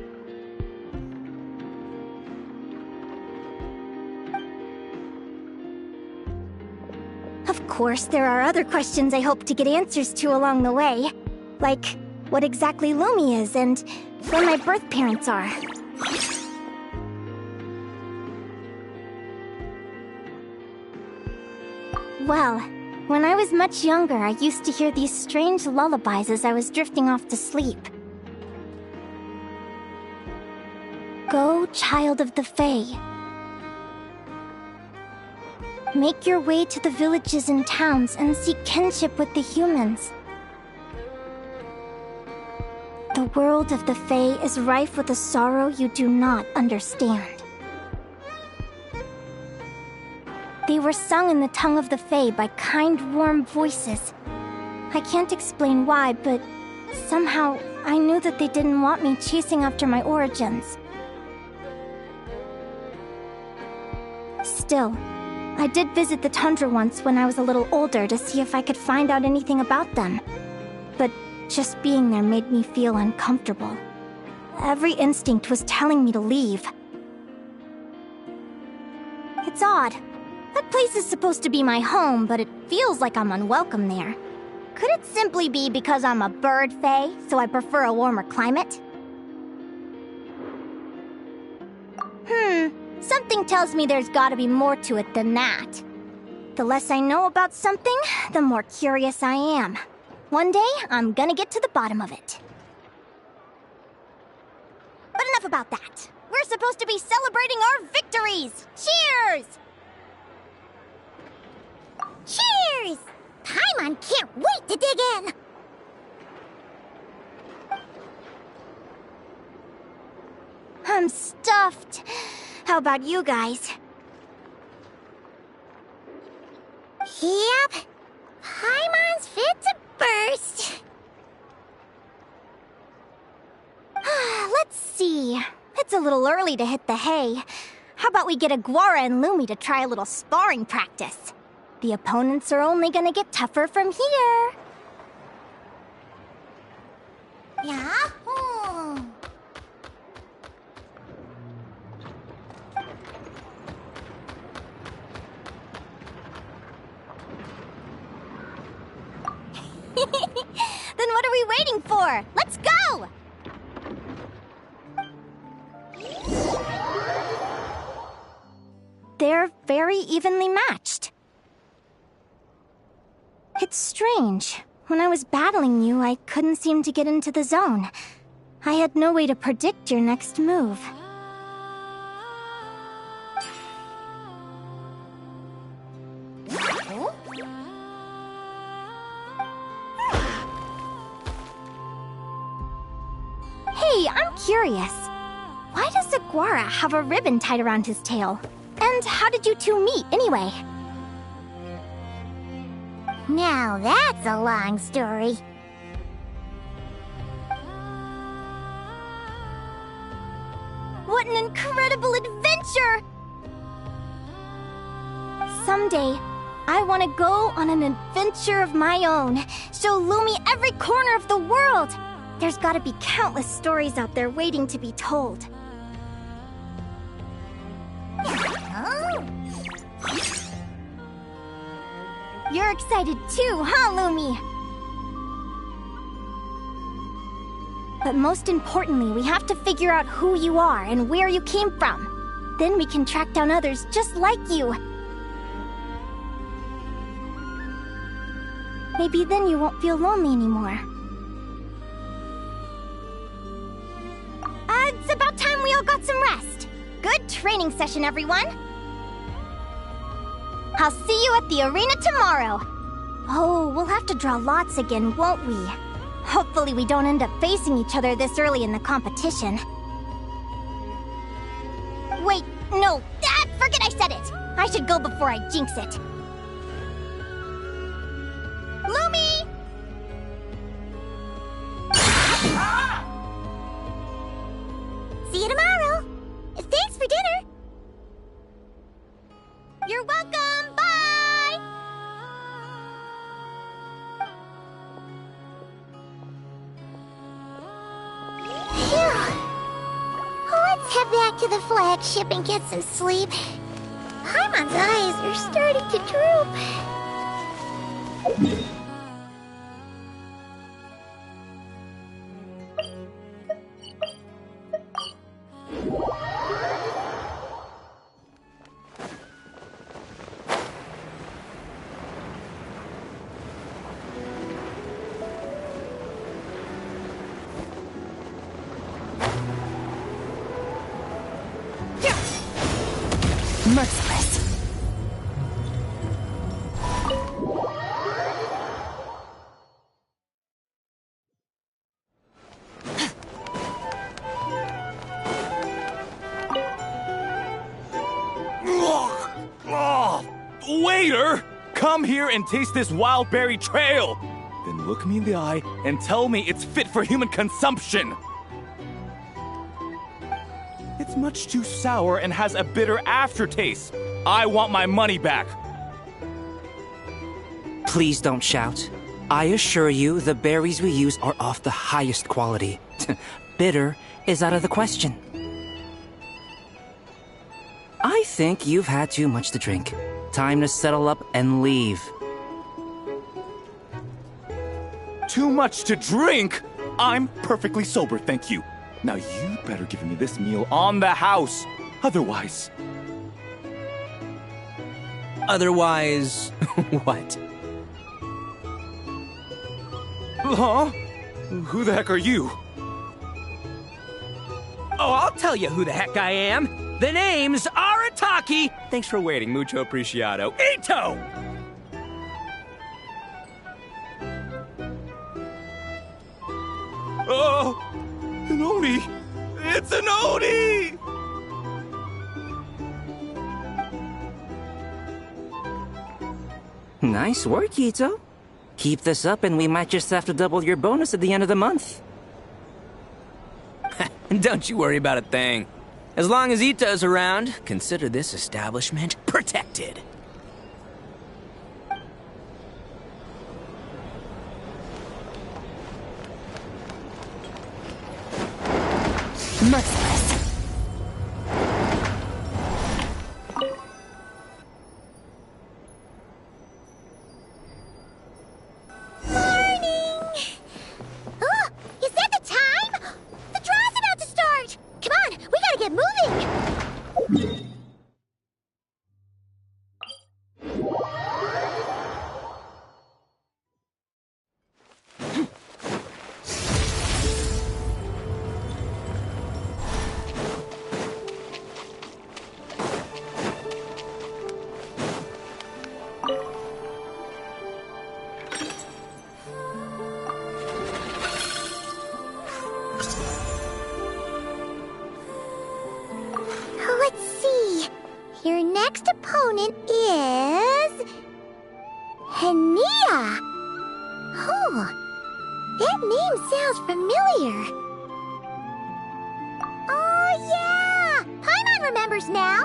Of course, there are other questions I hope to get answers to along the way. Like, what exactly Lumi is and where my birth parents are. Well, when I was much younger, I used to hear these strange lullabies as I was drifting off to sleep. Go, child of the Fae. Make your way to the villages and towns and seek kinship with the humans. The world of the Fae is rife with a sorrow you do not understand. They were sung in the tongue of the Fae by kind, warm voices. I can't explain why, but somehow I knew that they didn't want me chasing after my origins. Still, I did visit the tundra once when I was a little older to see if I could find out anything about them. But just being there made me feel uncomfortable. Every instinct was telling me to leave. It's odd. That place is supposed to be my home, but it feels like I'm unwelcome there. Could it simply be because I'm a bird fae, so I prefer a warmer climate? Something tells me there's gotta be more to it than that. The less I know about something, the more curious I am. One day, I'm gonna get to the bottom of it. But enough about that. We're supposed to be celebrating our victories! Cheers! Cheers! Paimon can't wait to dig in! I'm stuffed. How about you guys? Yep. Paimon's fit to burst. Let's see. It's a little early to hit the hay. How about we get Aguara and Lumi to try a little sparring practice? The opponents are only gonna get tougher from here. Yahoo! Then what are we waiting for? Let's go! They're very evenly matched. It's strange. When I was battling you, I couldn't seem to get into the zone. I had no way to predict your next move. Hey, I'm curious. Why does Aguara have a ribbon tied around his tail? And how did you two meet, anyway? Now that's a long story. What an incredible adventure! Someday, I want to go on an adventure of my own. Show Lumi every corner of the world. There's gotta be countless stories out there waiting to be told. Oh. You're excited too, huh, Lumi? But most importantly, we have to figure out who you are and where you came from. Then we can track down others just like you. Maybe then you won't feel lonely anymore. It's about time we all got some rest. Good training session, everyone. I'll see you at the arena tomorrow. Oh, we'll have to draw lots again, won't we? Hopefully we don't end up facing each other this early in the competition. Wait, no! Ah, forget I said it! I should go before I jinx it. Lumi! See you tomorrow! Thanks for dinner! You're welcome! Bye! Phew. Let's head back to the flagship and get some sleep. Paimon's eyes are starting to droop. Merciless. Waiter! Come here and taste this wild berry trail! Then look me in the eye and tell me it's fit for human consumption! It's much too sour and has a bitter aftertaste. I want my money back. Please don't shout. I assure you, the berries we use are of the highest quality. Bitter is out of the question. I think you've had too much to drink. Time to settle up and leave. Too much to drink? I'm perfectly sober, thank you. Now you better give me this meal on the house. Otherwise... Otherwise, what? Huh? Who the heck are you? Oh, I'll tell you who the heck I am. The name's Arataki. Thanks for waiting, mucho apreciado. Ito! Oh, an Oni! It's an Oni! Nice work, Ito. Keep this up and we might just have to double your bonus at the end of the month. Don't you worry about a thing. As long as Ito's around, consider this establishment protected. Merciless. Let's see. Your next opponent is... Hania! Oh, that name sounds familiar. Oh, yeah! Paimon remembers now!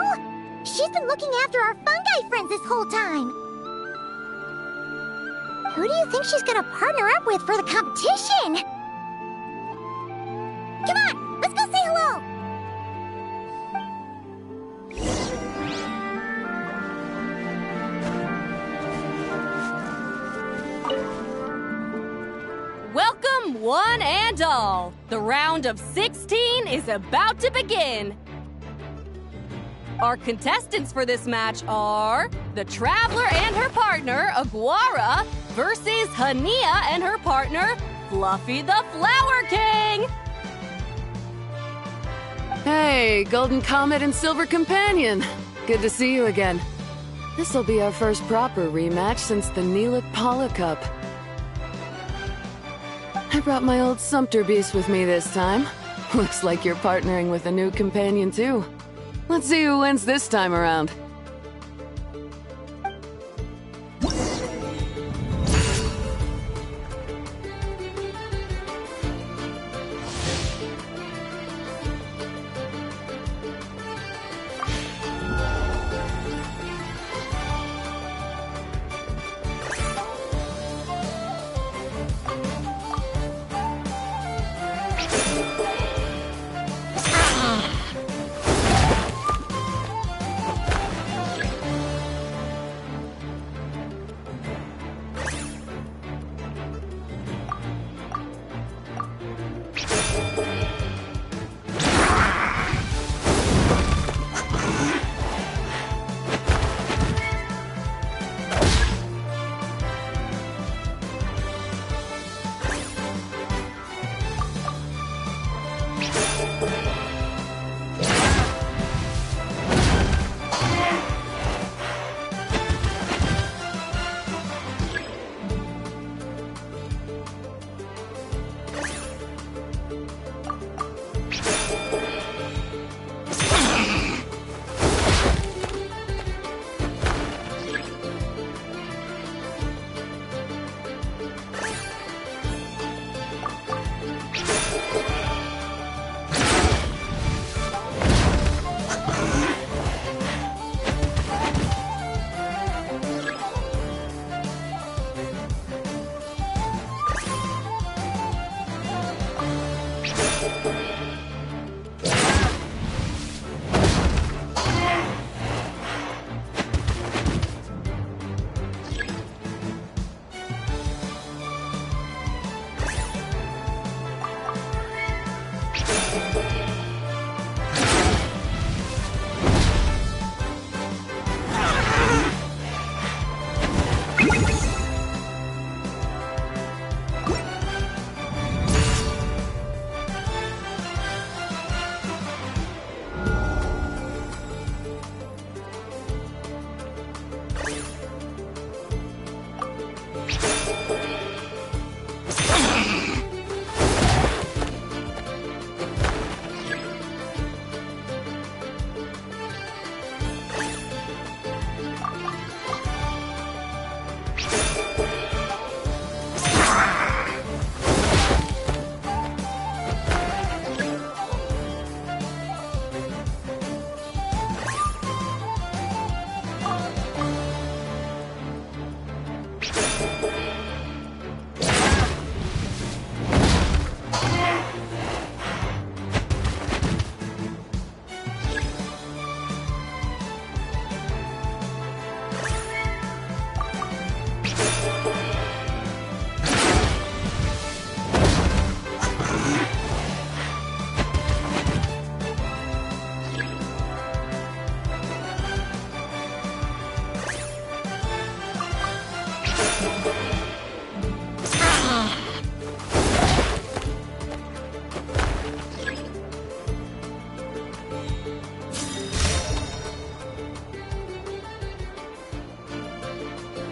She's been looking after our fungi friends this whole time. Who do you think she's gonna partner up with for the competition? Come on, let's go say hello! Welcome, one and all. The round of 16 is about to begin. Our contestants for this match are the Traveler and her partner, Aguara, versus Hania and her partner, Fluffy the Flower King. Hey, Golden Comet and Silver Companion. Good to see you again. This'll be our first proper rematch since the Neelik Pala Cup. I brought my old Sumpter Beast with me this time. Looks like you're partnering with a new companion too. Let's see who wins this time around.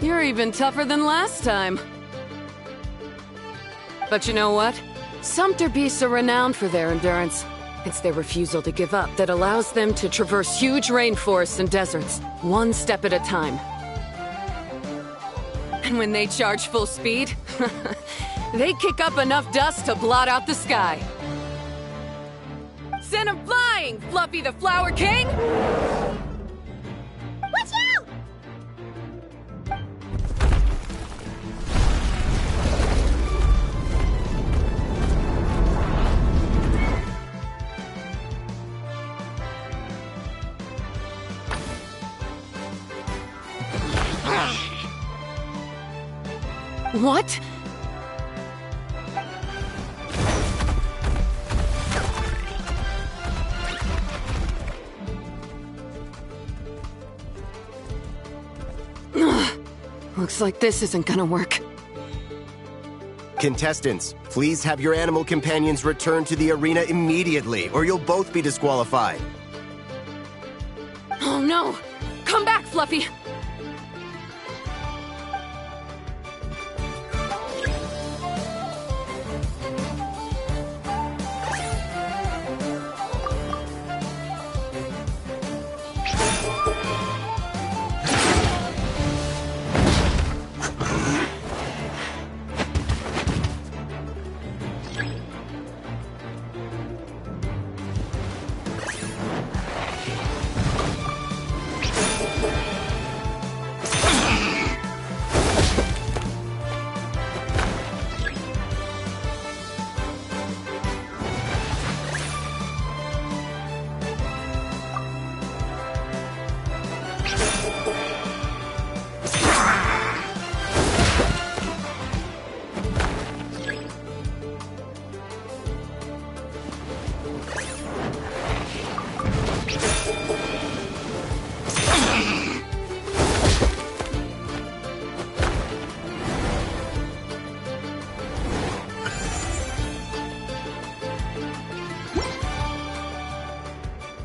You're even tougher than last time. But you know what? Sumpter beasts are renowned for their endurance. It's their refusal to give up that allows them to traverse huge rainforests and deserts, one step at a time. And when they charge full speed, they kick up enough dust to blot out the sky. Send him flying, Fluffy the Flower King! Watch out! What? Looks like this isn't gonna work. Contestants, please have your animal companions return to the arena immediately, or you'll both be disqualified. Oh no! Come back, Fluffy!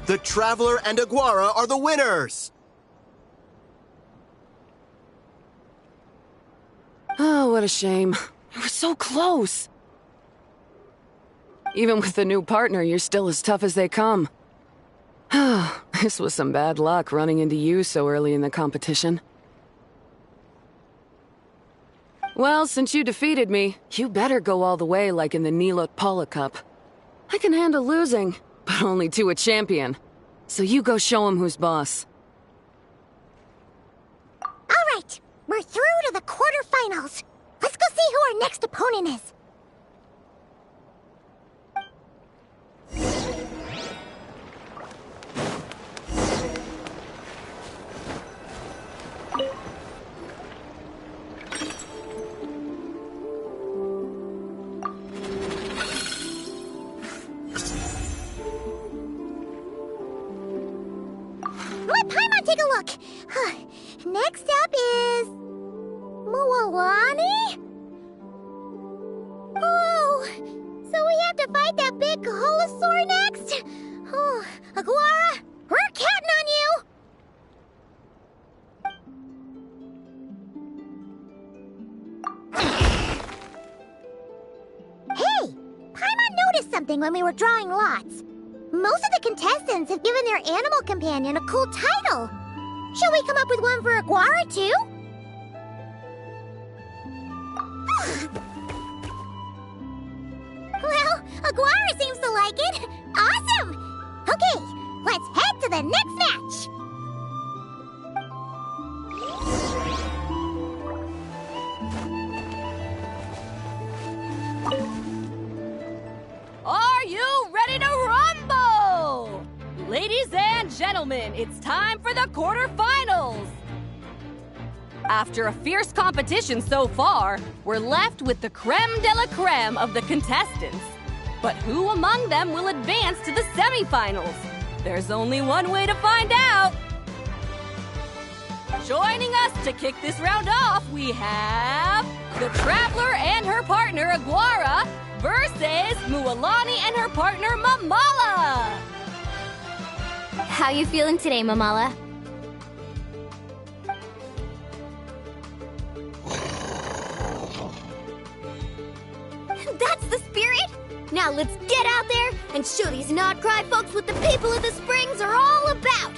The Traveler and Aguara are the winners! Oh, what a shame. It was so close. Even with the new partner, you're still as tough as they come. This was some bad luck running into you so early in the competition. Well, since you defeated me, you better go all the way like in the Nilot Paula Cup. I can handle losing, but only to a champion. So you go show him who's boss. All right, we're through to the quarterfinals. Let's go see who our next opponent is. Let Paimon take a look. Next up is... Mualani? Oh, so we have to fight that big Holosaur next? Oh, Aguara, we're counting on you! Hey, Paimon noticed something when we were drawing lots. Most of the contestants have given their animal companion a cool title. Should we come up with one for Aguara, too? Well, Aguara seems to like it. Awesome! Okay, let's head to the next match. Are you ready to rumble? Ladies and gentlemen, it's time for the quarterfinals. After a fierce competition so far, we're left with the creme de la creme of the contestants. But who among them will advance to the semifinals? There's only one way to find out. Joining us to kick this round off, we have the Traveler and her partner Aguara versus Mualani and her partner Mamala. How you feeling today, Mamala? That's the spirit! Now let's get out there and show these not-cry folks what the people of the Springs are all about!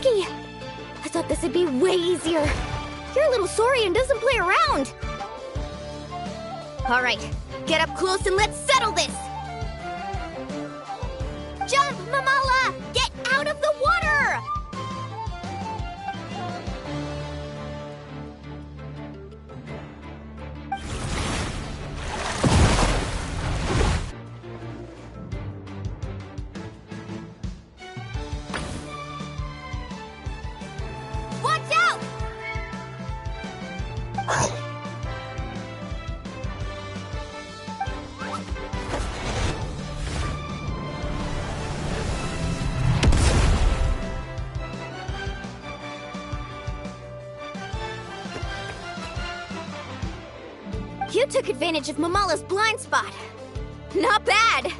Cookie! I thought this would be way easier. You're a little Saurian doesn't play around. All right, get up close and let's settle this. Jump, Mamala! Get out of the water! Watch out! You took advantage of Mamala's blind spot. Not bad!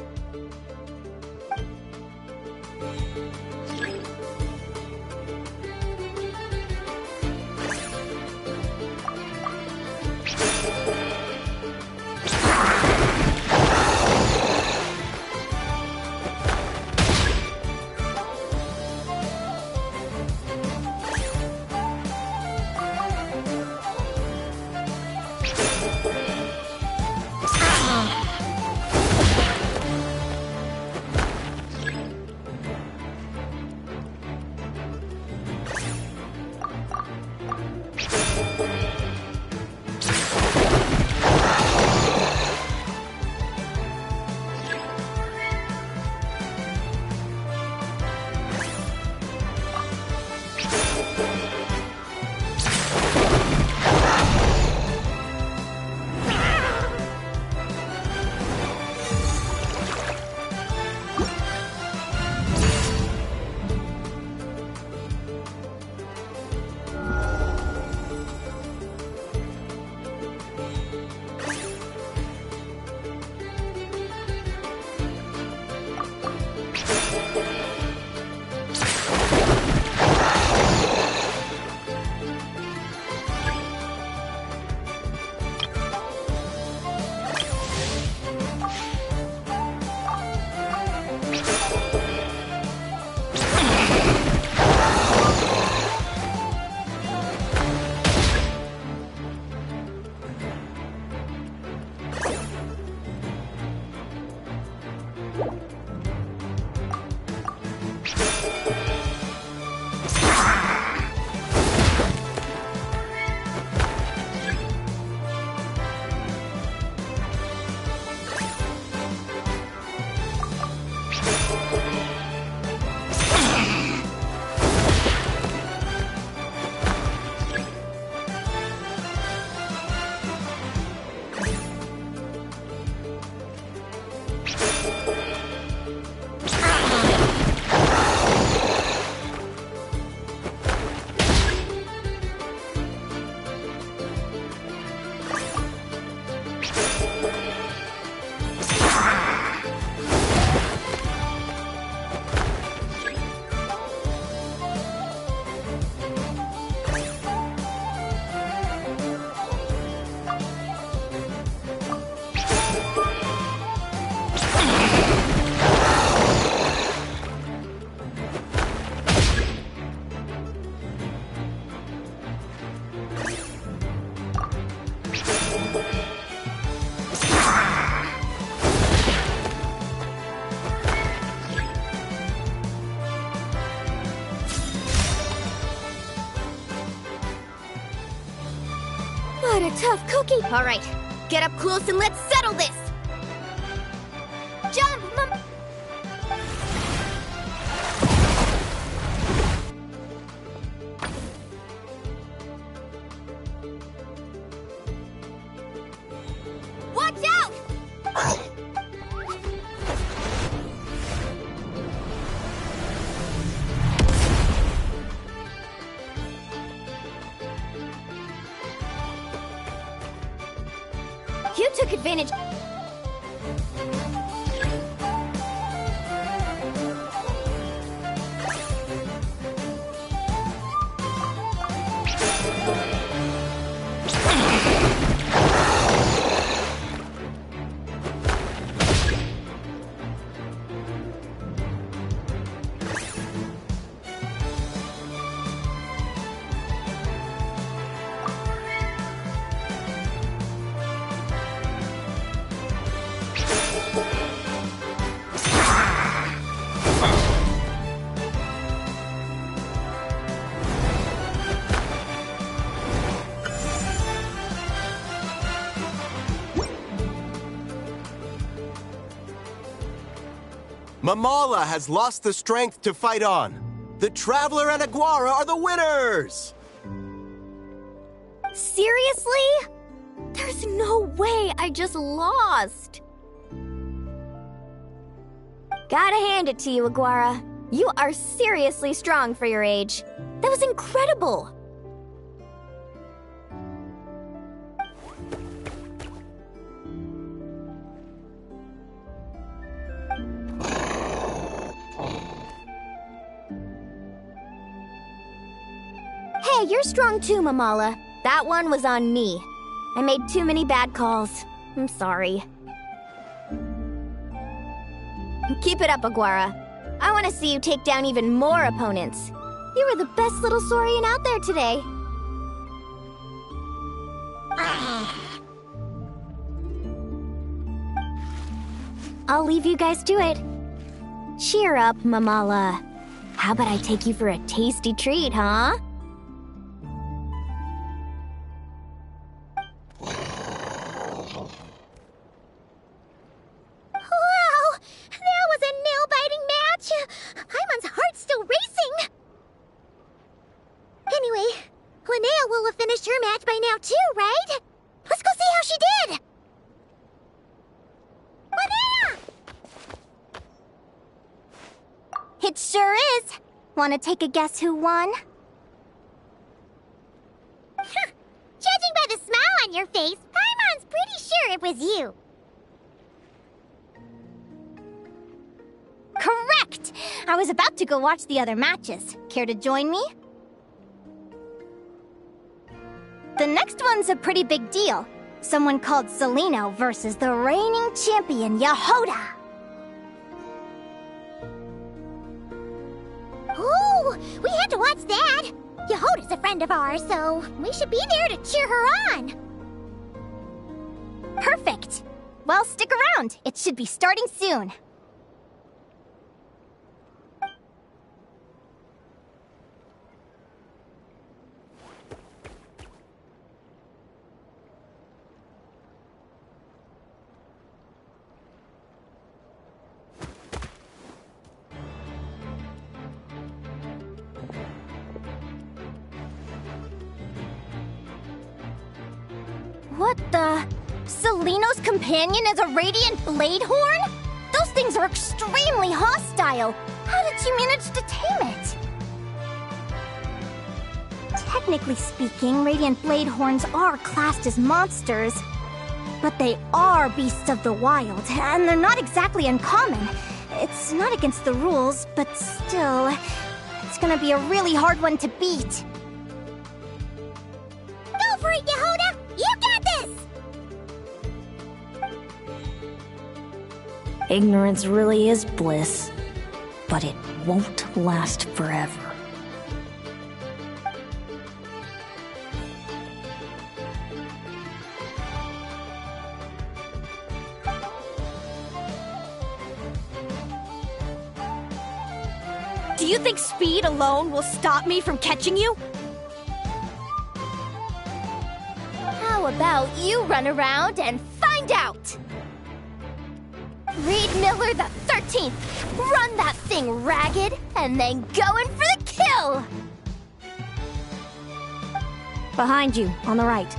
What a tough cookie! All right, get up close and let's settle this! Jump, Mom! Watch out! You took advantage. Mamala has lost the strength to fight on. The Traveler and Aguara are the winners! Seriously? There's no way I just lost. Gotta hand it to you, Aguara. You are seriously strong for your age. That was incredible! Hey, you're strong too, Mamala. That one was on me. I made too many bad calls. I'm sorry. Keep it up, Aguara. I want to see you take down even more opponents. You were the best little Saurian out there today. I'll leave you guys to it. Cheer up, Mamala. How about I take you for a tasty treat, huh? It sure is. Want to take a guess who won? Judging by the smile on your face, Paimon's pretty sure it was you. Correct! I was about to go watch the other matches. Care to join me? The next one's a pretty big deal. Someone called Celino versus the reigning champion, Yehoda. Oh, we had to watch that. Yehoda's a friend of ours, so we should be there to cheer her on. Perfect. Well, stick around. It should be starting soon. What the? Celino's companion is a radiant blade horn? Those things are extremely hostile. How did you manage to tame it? Technically speaking, radiant blade horns are classed as monsters. But they are beasts of the wild, and they're not exactly uncommon. It's not against the rules, but still, it's gonna be a really hard one to beat. Go for it, Yehoda! You got this! Ignorance really is bliss, but it won't last forever. Do you think speed alone will stop me from catching you? How about you run around and find out? Reed Miller the 13th, run that thing ragged, and then go in for the kill! Behind you, on the right.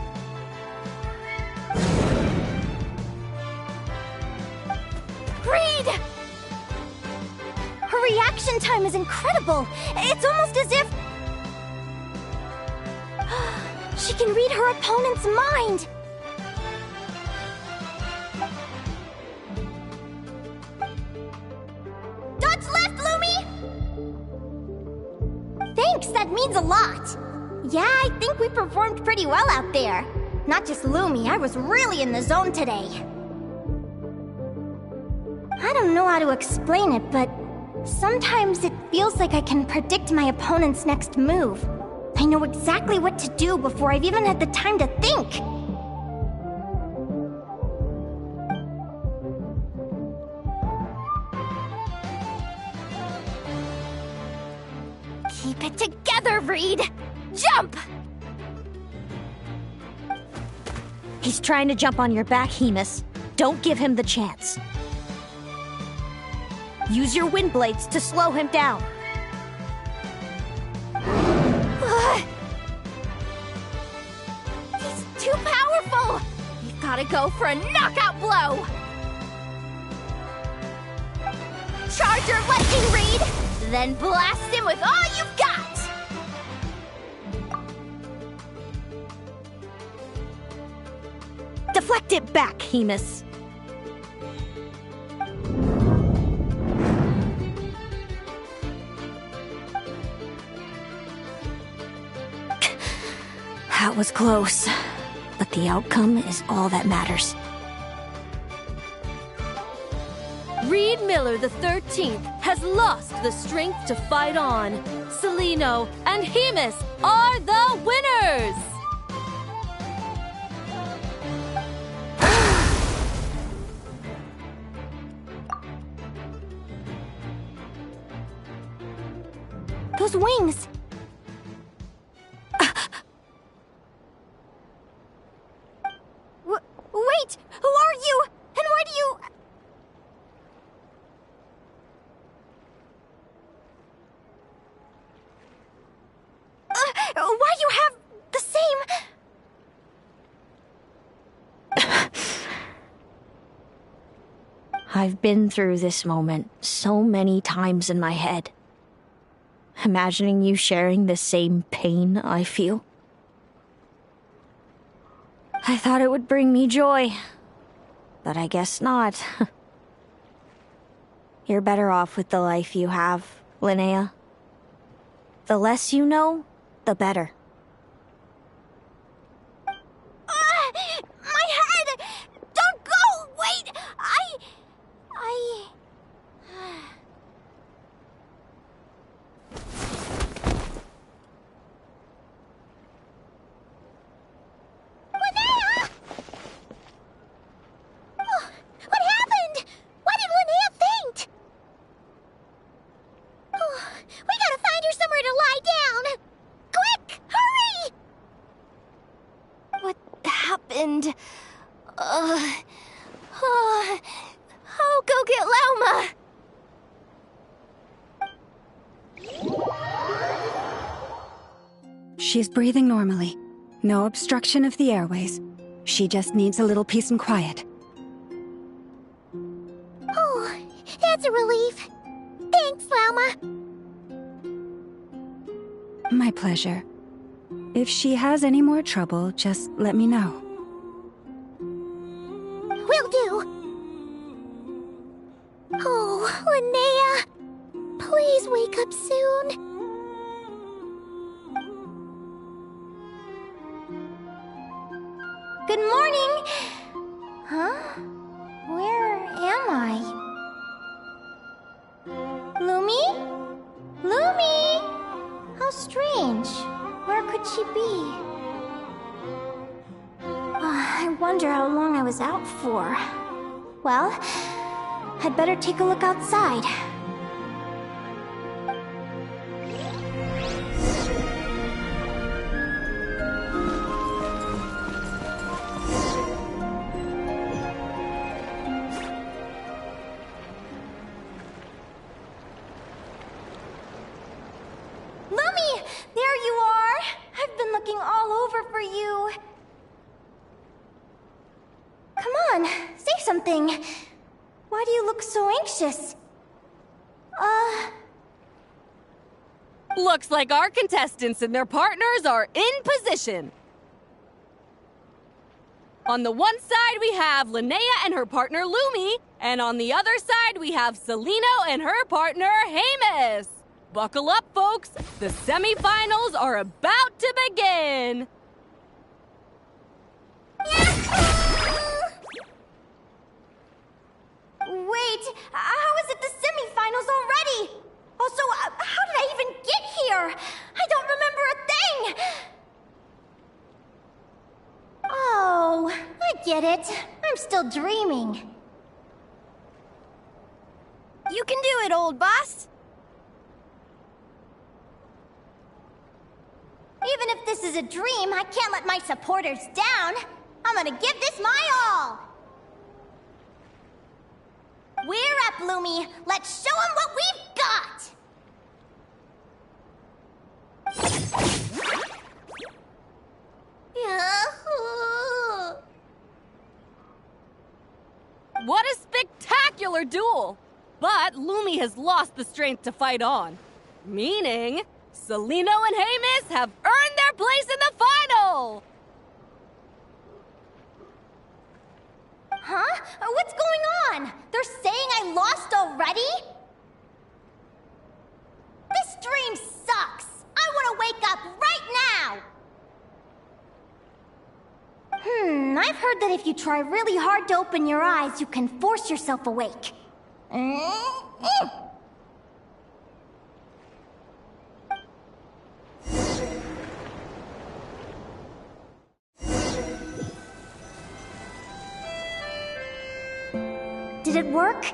Reed! Her reaction time is incredible. It's almost as if she can read her opponent's mind. Dodge left, Lumi! Thanks, that means a lot. Yeah, I think we performed pretty well out there. Not just Lumi, I was really in the zone today. I don't know how to explain it, but sometimes it feels like I can predict my opponent's next move. I know exactly what to do before I've even had the time to think. Keep it together, Reed! Jump! He's trying to jump on your back, Hemus. Don't give him the chance. Use your wind blades to slow him down. He's too powerful! We've gotta go for a knockout blow! Charge your lightning reed, then blast him with all you've got! Deflect it back, Hemus. That was close, but the outcome is all that matters. Reed Miller the 13th has lost the strength to fight on. Celino and Hemus are the winners! Those wings! Wait! Who are you? And why do you... why do you have the same... I've been through this moment so many times in my head. Imagining you sharing the same pain I feel. I thought it would bring me joy, but I guess not. You're better off with the life you have, Linnea. The less you know, the better. My head! Don't go! Wait! Linnea! Oh, what happened? Why did Linnea faint? Oh, we gotta find her somewhere to lie down! Quick! Hurry! What happened? I'll go get Lauma! She's breathing normally. No obstruction of the airways. She just needs a little peace and quiet. Oh, that's a relief. Thanks, Lauma. My pleasure. If she has any more trouble, just let me know. Will do. Oh, Linnea. Please wake up soon. Good morning! Huh? Where am I? Lumi? Lumi? How strange. Where could she be? I wonder how long I was out for. Well, I'd better take a look outside. Lumi! There you are! I've been looking all over for you. Come on, say something. Why do you look so anxious? Looks like our contestants and their partners are in position. On the one side, we have Linnea and her partner Lumi, and on the other side, we have Celino and her partner Hemus. Buckle up, folks. The semifinals are about to begin. Wait, how is it the semifinals already? Also, how did I even get here? I don't remember a thing! Oh, I get it. I'm still dreaming. You can do it, old boss. Even if this is a dream, I can't let my supporters down. I'm gonna give this my all. We're at Lumi! Let's show him what we've got! Yahoo! What a spectacular duel! But Lumi has lost the strength to fight on. Meaning, Celino and Hamus have earned their place in the final! Huh? What's going on? They're saying I lost already? This dream sucks! I want to wake up right now! I've heard that if you try really hard to open your eyes, you can force yourself awake. Did it work?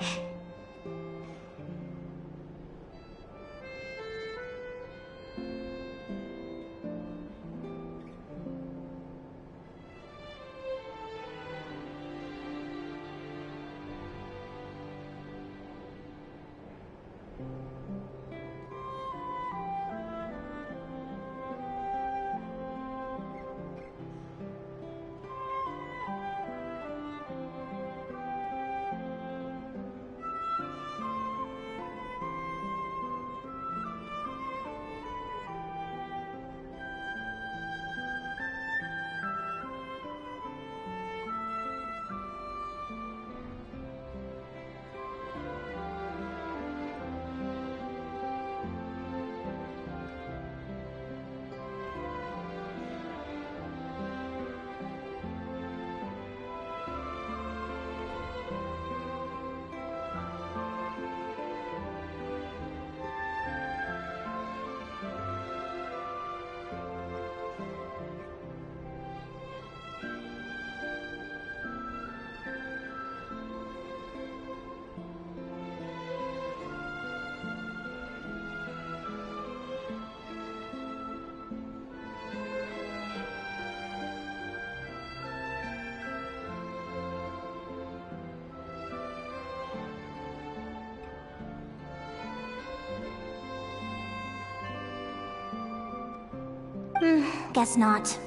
Guess not.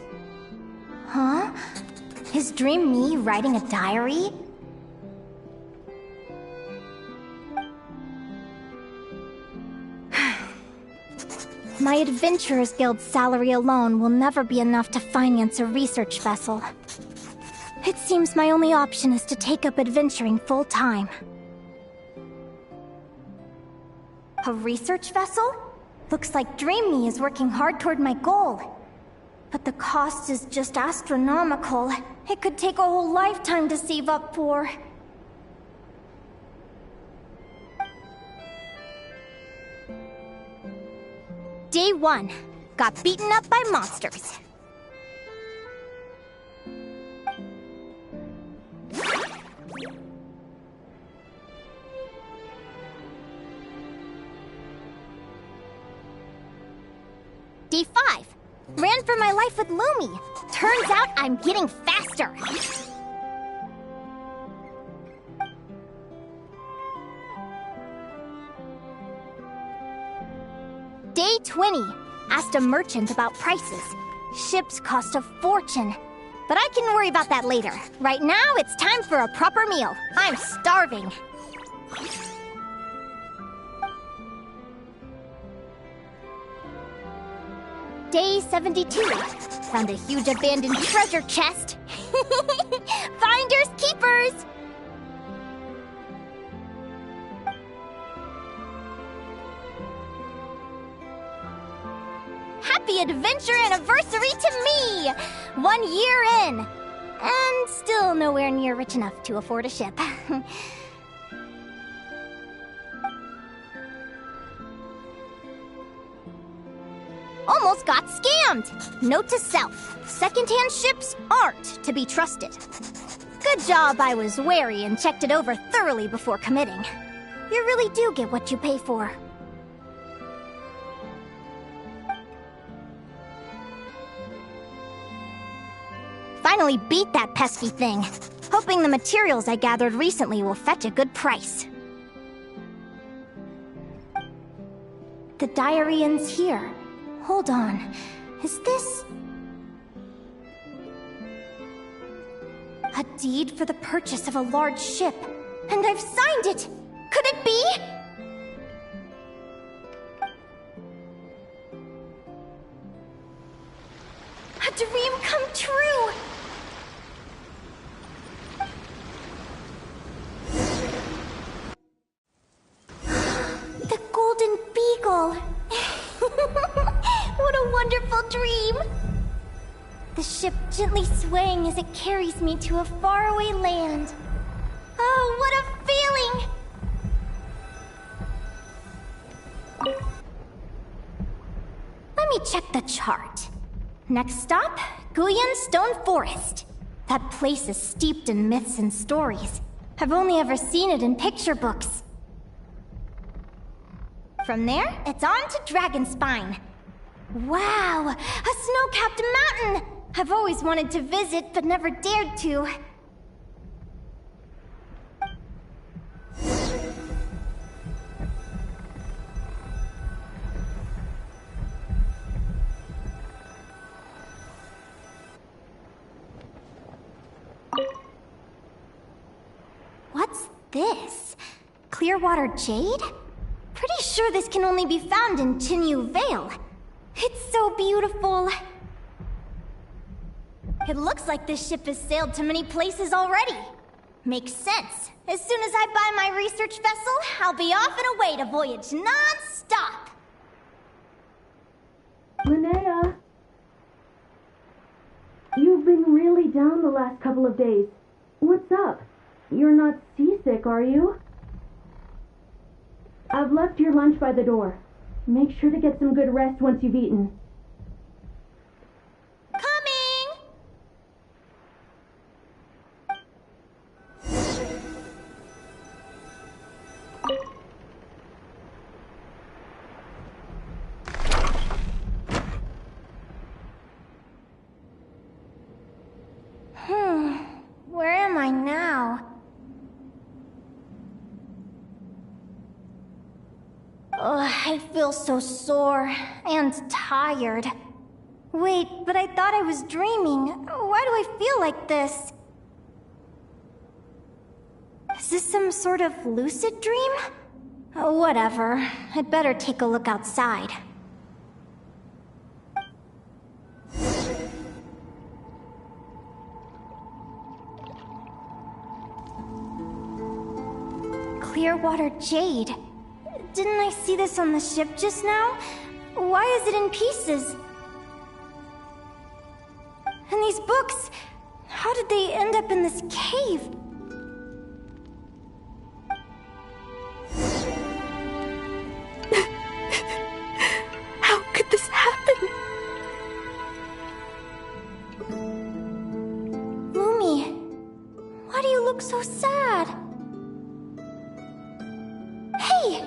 Huh? Is Dream me writing a diary? My Adventurers Guild salary alone will never be enough to finance a research vessel. It seems my only option is to take up adventuring full-time. A research vessel? Looks like Dream Me is working hard toward my goal. But the cost is just astronomical. It could take a whole lifetime to save up for. Day 1. Got beaten up by monsters. Day 5. Ran for my life with Lumi. Turns out I'm getting faster. Day 20. Asked a merchant about prices. Ships cost a fortune. But I can worry about that later. Right now, it's time for a proper meal. I'm starving. Day 72. Found a huge abandoned treasure chest. Finders keepers! Happy adventure anniversary to me! 1 year in! And still nowhere near rich enough to afford a ship. Almost got scammed! Note to self, secondhand ships aren't to be trusted. Good job I was wary and checked it over thoroughly before committing. You really do get what you pay for. Finally beat that pesky thing. Hoping the materials I gathered recently will fetch a good price. The diary ends here. Hold on. Is this... a deed for the purchase of a large ship? And I've signed it! Could it be? A dream come true! The Golden Beagle! What a wonderful dream! The ship gently swaying as it carries me to a faraway land. Oh, what a feeling! Let me check the chart. Next stop, Guyan Stone Forest. That place is steeped in myths and stories. I've only ever seen it in picture books. From there, it's on to Dragonspine. Wow, a snow-capped mountain! I've always wanted to visit, but never dared to. What's this? Clearwater jade? Pretty sure this can only be found in Chinyu Vale. It's so beautiful. It looks like this ship has sailed to many places already. Makes sense. As soon as I buy my research vessel, I'll be off and away to voyage non-stop. Linnea! You've been really down the last couple of days. What's up? You're not seasick, are you? I've left your lunch by the door. Make sure to get some good rest once you've eaten. Where am I now? Ugh, I feel so sore and tired. Wait, but I thought I was dreaming. Why do I feel like this? Is this some sort of lucid dream? Oh, whatever. I'd better take a look outside. Clearwater jade. Didn't I see this on the ship just now? Why is it in pieces? And these books, how did they end up in this cave? How could this happen? Lumi, why do you look so sad?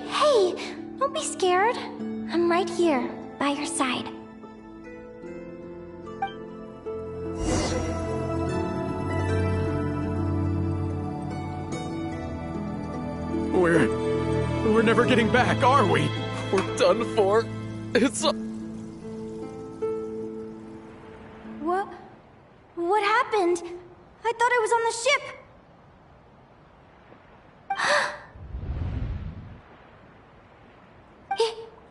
Hey, don't be scared. I'm right here, by your side. We're never getting back, are we? We're done for. It's What happened? I thought I was on the ship.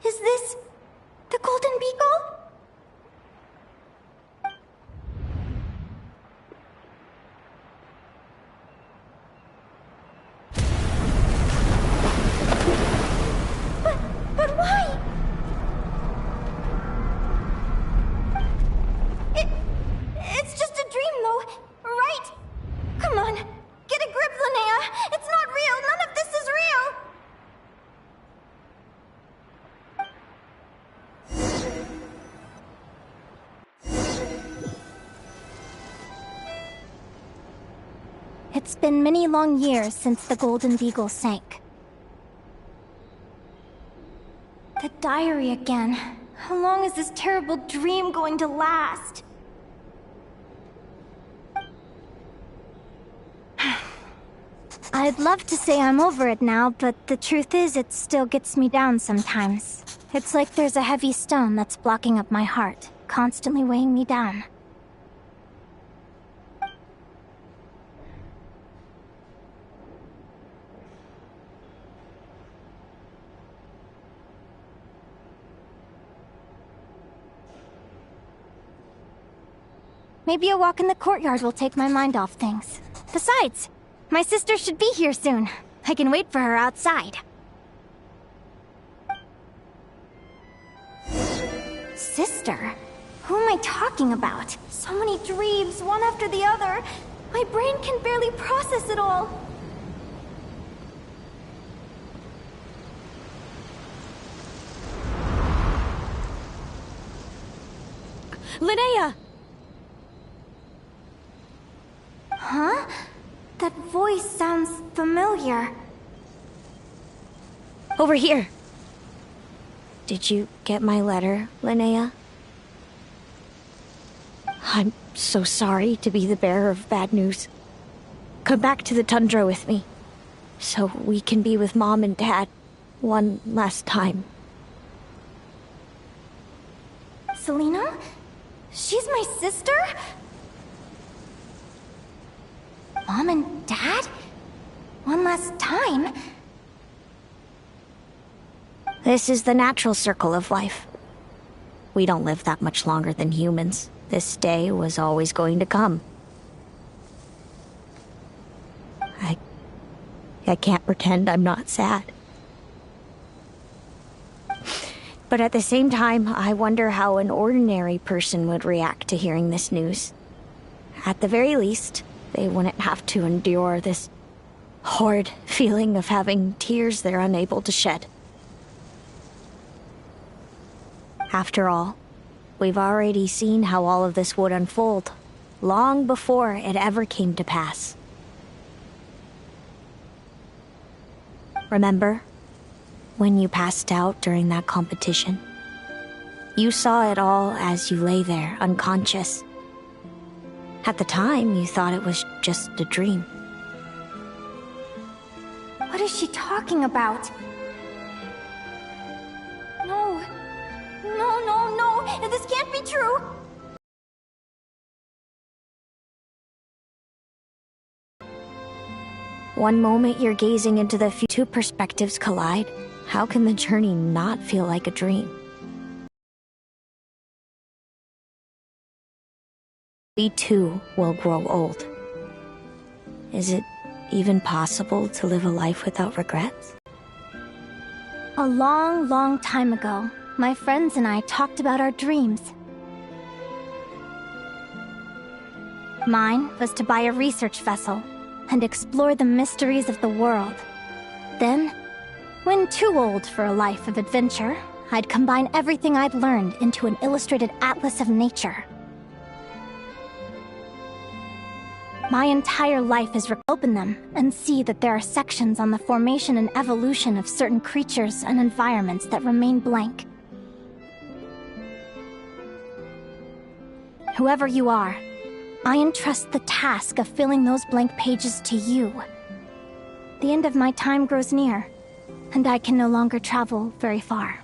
Is this the Golden Beagle? But why? It's just a dream, though, right? Come on, get a grip, Linnea. It's not real. None of this is real. It's been many long years since the Golden Beagle sank. The diary again. How long is this terrible dream going to last? I'd love to say I'm over it now, but the truth is it still gets me down sometimes. It's like there's a heavy stone that's blocking up my heart, constantly weighing me down. Maybe a walk in the courtyard will take my mind off things. Besides, my sister should be here soon. I can wait for her outside. Sister? Who am I talking about? So many dreams, one after the other. My brain can barely process it all. Linnea! Huh? That voice sounds familiar. Over here. Did you get my letter, Linnea? I'm so sorry to be the bearer of bad news. Come back to the tundra with me, so we can be with Mom and Dad one last time. Selena? She's my sister? Mom and Dad? One last time? This is the natural circle of life. We don't live that much longer than humans. This day was always going to come. I can't pretend I'm not sad. But at the same time, I wonder how an ordinary person would react to hearing this news. At the very least, they wouldn't have to endure this horrid feeling of having tears they're unable to shed. After all, we've already seen how all of this would unfold, long before it ever came to pass. Remember, when you passed out during that competition? You saw it all as you lay there, unconscious. At the time, you thought it was just a dream. What is she talking about? No. No. This can't be true. One moment you're gazing into the future, two perspectives collide. How can the journey not feel like a dream? We too will grow old. Is it even possible to live a life without regrets? A long, long time ago, my friends and I talked about our dreams. Mine was to buy a research vessel and explore the mysteries of the world. Then, when too old for a life of adventure, I'd combine everything I'd learned into an illustrated atlas of nature. My entire life is to open them and see that there are sections on the formation and evolution of certain creatures and environments that remain blank. Whoever you are, I entrust the task of filling those blank pages to you. The end of my time grows near, and I can no longer travel very far.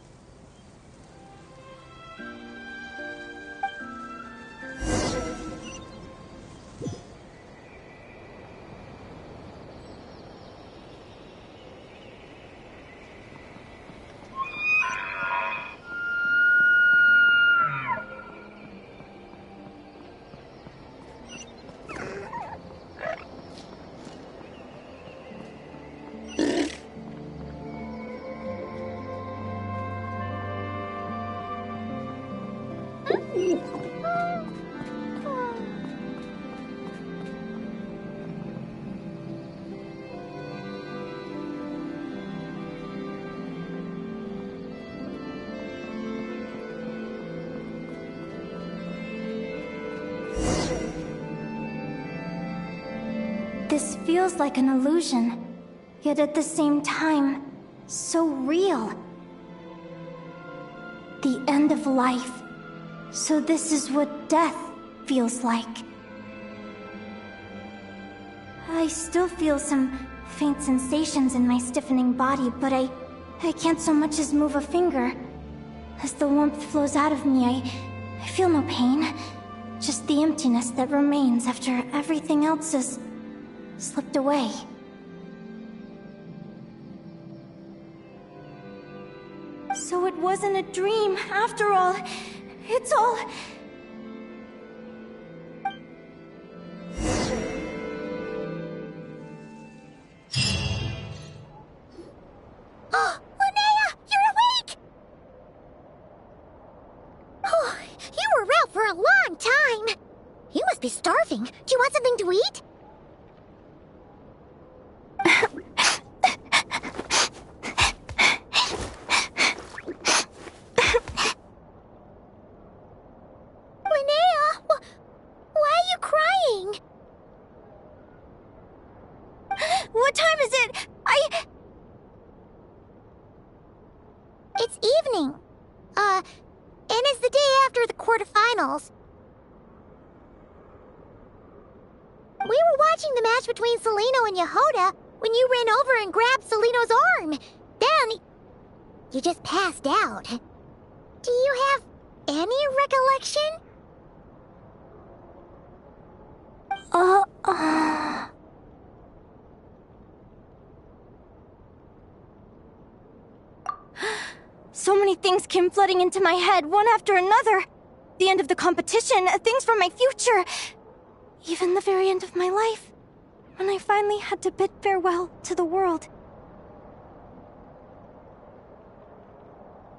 This feels like an illusion, yet at the same time, so real. The end of life. So this is what death feels like. I still feel some faint sensations in my stiffening body, but I can't so much as move a finger. As the warmth flows out of me, I feel no pain. Just the emptiness that remains after everything else has slipped away. So it wasn't a dream, after all. It's all... Oh, Linnea! You're awake! Oh, you were out for a long time. You must be starving. Do you want something to eat? What time is it? It's evening. And it's the day after the quarterfinals. We were watching the match between Celino and Yehoda when you ran over and grabbed Celino's arm. Then, you just passed out. Do you have any recollection? So many things came flooding into my head, one after another. The end of the competition, things from my future. Even the very end of my life, when I finally had to bid farewell to the world.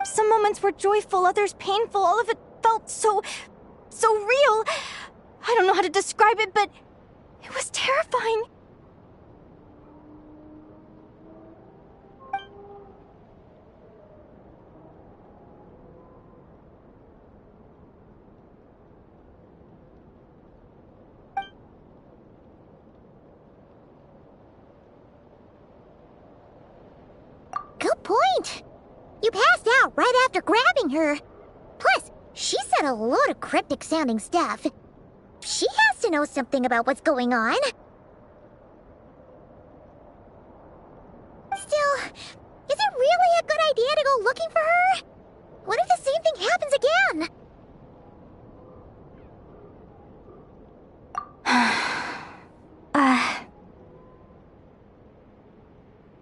Some moments were joyful, others painful. All of it felt so real. I don't know how to describe it, but it was terrifying. Good point. You passed out right after grabbing her. Plus, she said a load of cryptic-sounding stuff. She has to know something about what's going on. Still, is it really a good idea to go looking for her? What if the same thing happens again?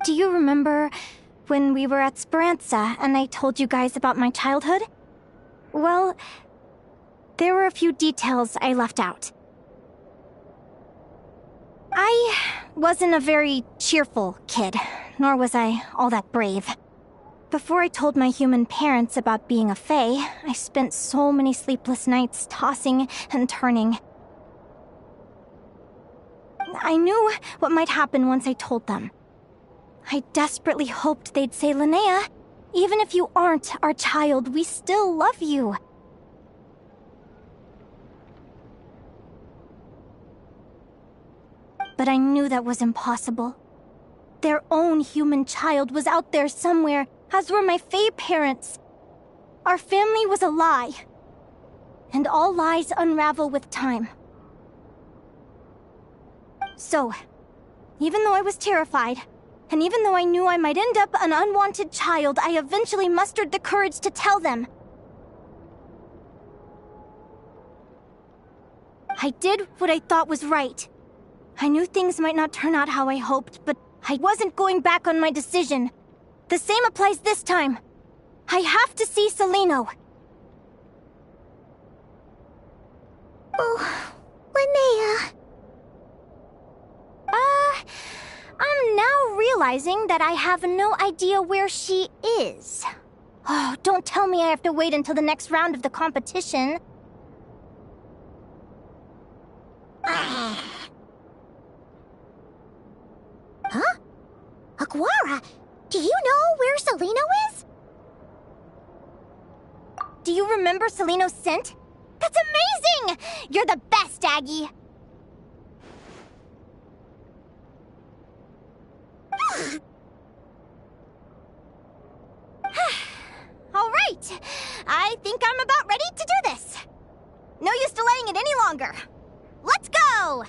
Do you remember when we were at Speranza and I told you guys about my childhood? Well, there were a few details I left out. I wasn't a very cheerful kid, nor was I all that brave. Before I told my human parents about being a fae, I spent so many sleepless nights tossing and turning. I knew what might happen once I told them. I desperately hoped they'd say, Linnea, even if you aren't our child, we still love you. But I knew that was impossible. Their own human child was out there somewhere, as were my fae parents. Our family was a lie. And all lies unravel with time. So, even though I was terrified, and even though I knew I might end up an unwanted child, I eventually mustered the courage to tell them. I did what I thought was right. I knew things might not turn out how I hoped, but I wasn't going back on my decision. The same applies this time. I have to see Celino. Oh, Linnea. I'm now realizing that I have no idea where she is. Oh, don't tell me I have to wait until the next round of the competition. Huh? Aguara, do you know where Celino is? Do you remember Celino's scent? That's amazing! You're the best, Aggie! All right, I think I'm about ready to do this. No use delaying it any longer. Let's go!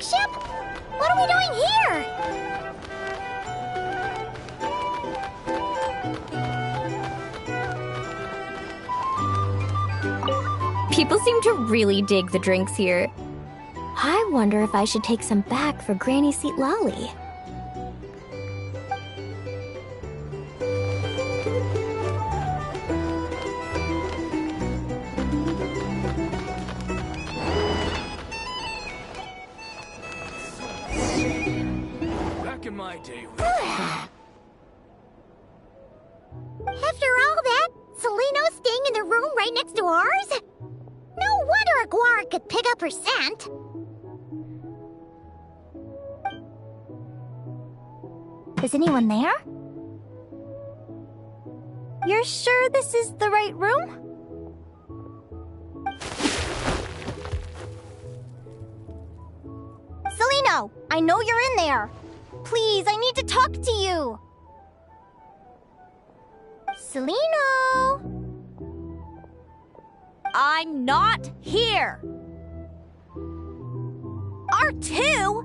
flagship? What are we doing here? People seem to really dig the drinks here. I wonder if I should take some back for Granny Seat Lolly. Back in my day. After all that, Celino's staying in the room right next to ours? No wonder Aguara could pick up her scent. Is anyone there? You're sure this is the right room? Celino, I know you're in there. Please, I need to talk to you. Celino! I'm not here! R2?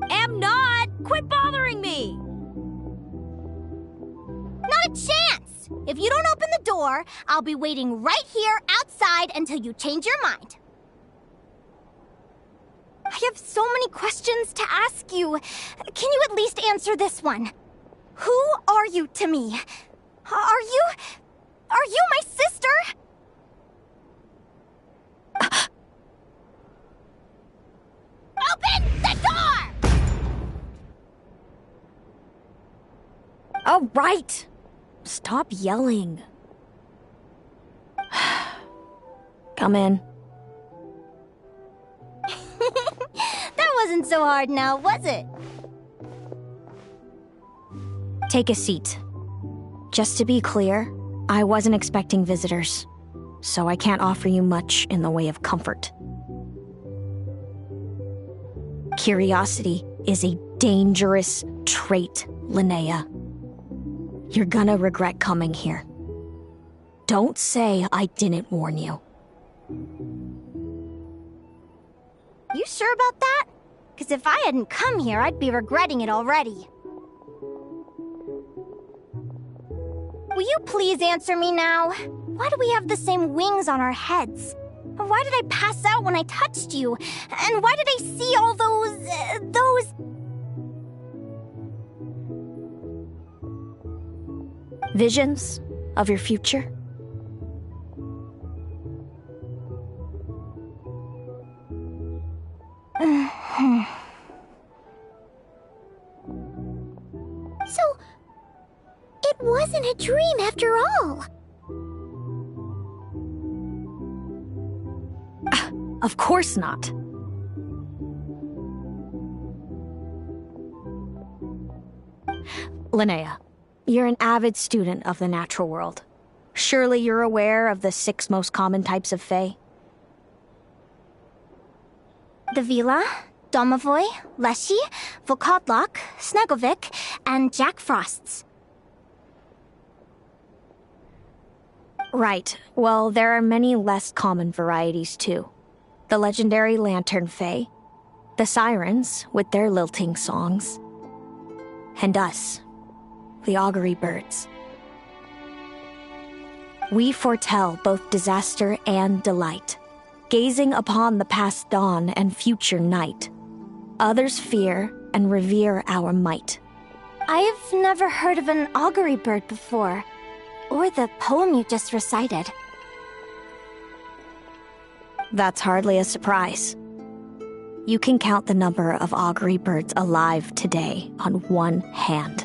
Am not! Quit bothering me! Not a chance! If you don't open the door, I'll be waiting right here outside until you change your mind. I have so many questions to ask you. Can you at least answer this one? Who are you to me? Are you my sister? Open the door! All right. Stop yelling. Come in. That wasn't so hard now, was it? Take a seat. Just to be clear, I wasn't expecting visitors, so I can't offer you much in the way of comfort. Curiosity is a dangerous trait, Linnea. You're gonna regret coming here. Don't say I didn't warn you. You sure about that? Because if I hadn't come here, I'd be regretting it already. Will you please answer me now? Why do we have the same wings on our heads? Why did I pass out when I touched you? And why did I see all those... Visions of your future? So, it wasn't a dream after all. Of course not. Linnea, you're an avid student of the natural world. Surely you're aware of the 6 most common types of Fae? The Vila, Domovoy, Leshy, Volkodlok, Snegovic, and Jack Frosts. Right. Well, there are many less common varieties, too. The legendary Lantern Fae, the Sirens with their lilting songs, and us, the Augury Birds. We foretell both disaster and delight, gazing upon the past dawn and future night. Others fear and revere our might. I've never heard of an augury bird before, or the poem you just recited. That's hardly a surprise. You can count the number of augury birds alive today on one hand.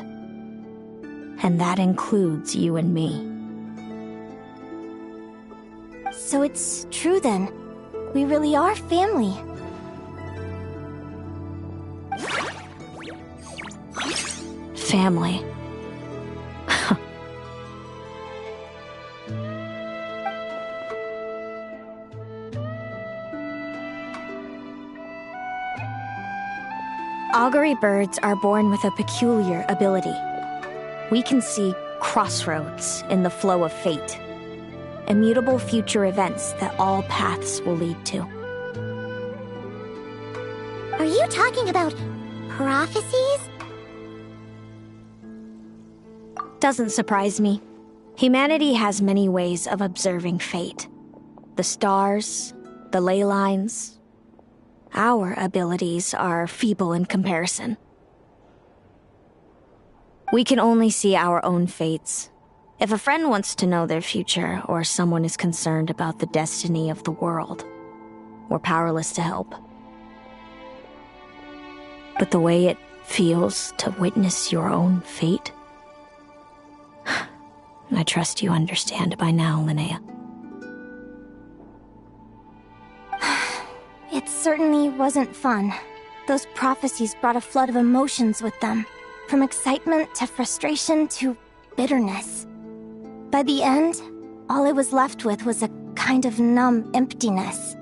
And that includes you and me. So it's true then. We really are family. Family. Augury birds are born with a peculiar ability. We can see crossroads in the flow of fate, immutable future events that all paths will lead to. you talking about prophecies? Doesn't surprise me. Humanity has many ways of observing fate. The stars, the ley lines. Our abilities are feeble in comparison. We can only see our own fates. If a friend wants to know their future, or someone is concerned about the destiny of the world, we're powerless to help. But the way it feels to witness your own fate, I trust you understand by now, Linnea. It certainly wasn't fun. Those prophecies brought a flood of emotions with them. From excitement to frustration to bitterness. By the end, all I was left with was a kind of numb emptiness.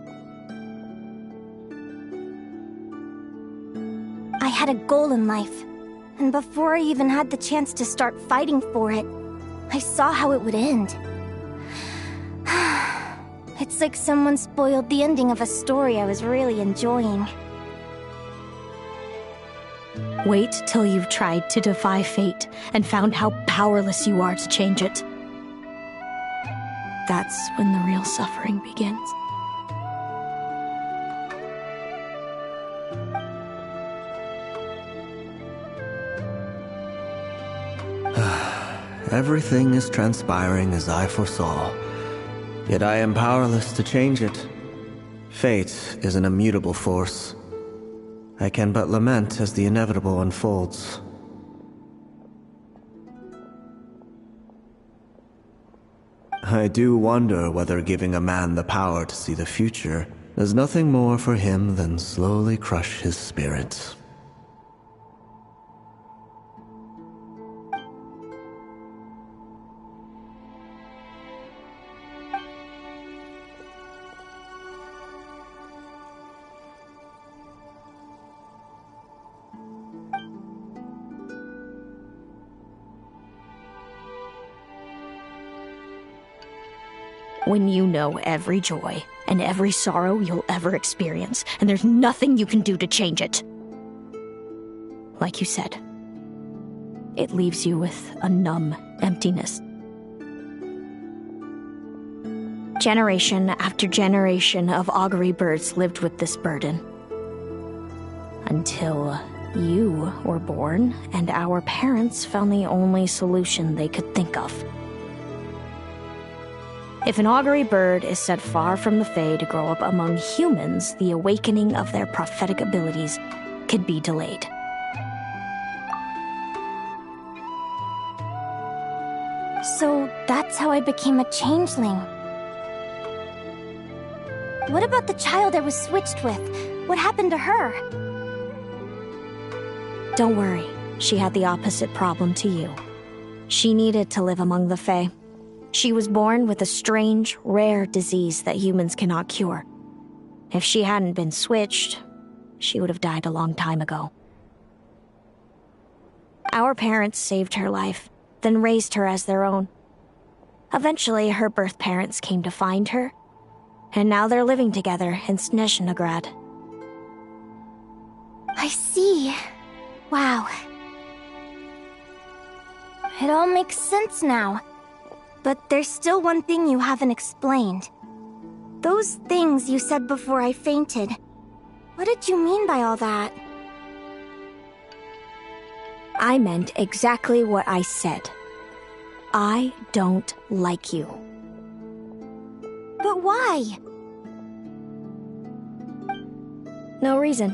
I had a goal in life, and before I even had the chance to start fighting for it, I saw how it would end. It's like someone spoiled the ending of a story I was really enjoying. Wait till you've tried to defy fate and found how powerless you are to change it. That's when the real suffering begins. Everything is transpiring as I foresaw, yet I am powerless to change it. Fate is an immutable force. I can but lament as the inevitable unfolds. I do wonder whether giving a man the power to see the future does nothing more for him than slowly crush his spirit. When you know every joy and every sorrow you'll ever experience, and there's nothing you can do to change it. Like you said, it leaves you with a numb emptiness. Generation after generation of augury birds lived with this burden. Until you were born, and our parents found the only solution they could think of. If an augury bird is set far from the Fae to grow up among humans, the awakening of their prophetic abilities could be delayed. So that's how I became a changeling. What about the child I was switched with? What happened to her? Don't worry, she had the opposite problem to you. She needed to live among the Fae. She was born with a strange, rare disease that humans cannot cure. If she hadn't been switched, she would have died a long time ago. Our parents saved her life, then raised her as their own. Eventually, her birth parents came to find her, and now they're living together in Snezhnegrad. I see. Wow. It all makes sense now. But there's still one thing you haven't explained. Those things you said before I fainted. What did you mean by all that? I meant exactly what I said. I don't like you. But why? No reason.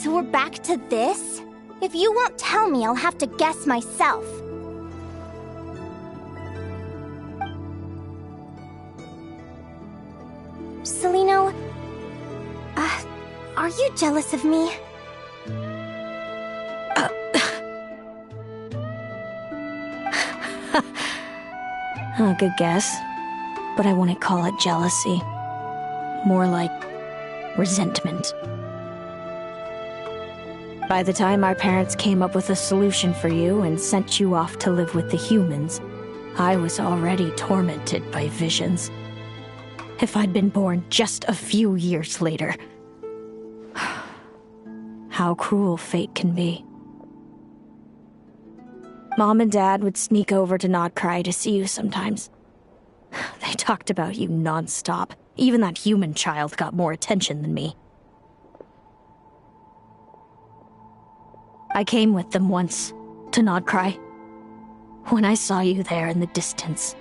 So we're back to this? If you won't tell me, I'll have to guess myself. Celino, are you jealous of me? Good guess. But I wouldn't call it jealousy. More like resentment. By the time our parents came up with a solution for you and sent you off to live with the humans, I was already tormented by visions. if I'd been born just a few years later. How cruel fate can be. Mom and Dad would sneak over to Nodcry to see you sometimes. They talked about you non-stop. Even that human child got more attention than me. I came with them once, to Nodcry. When I saw you there in the distance,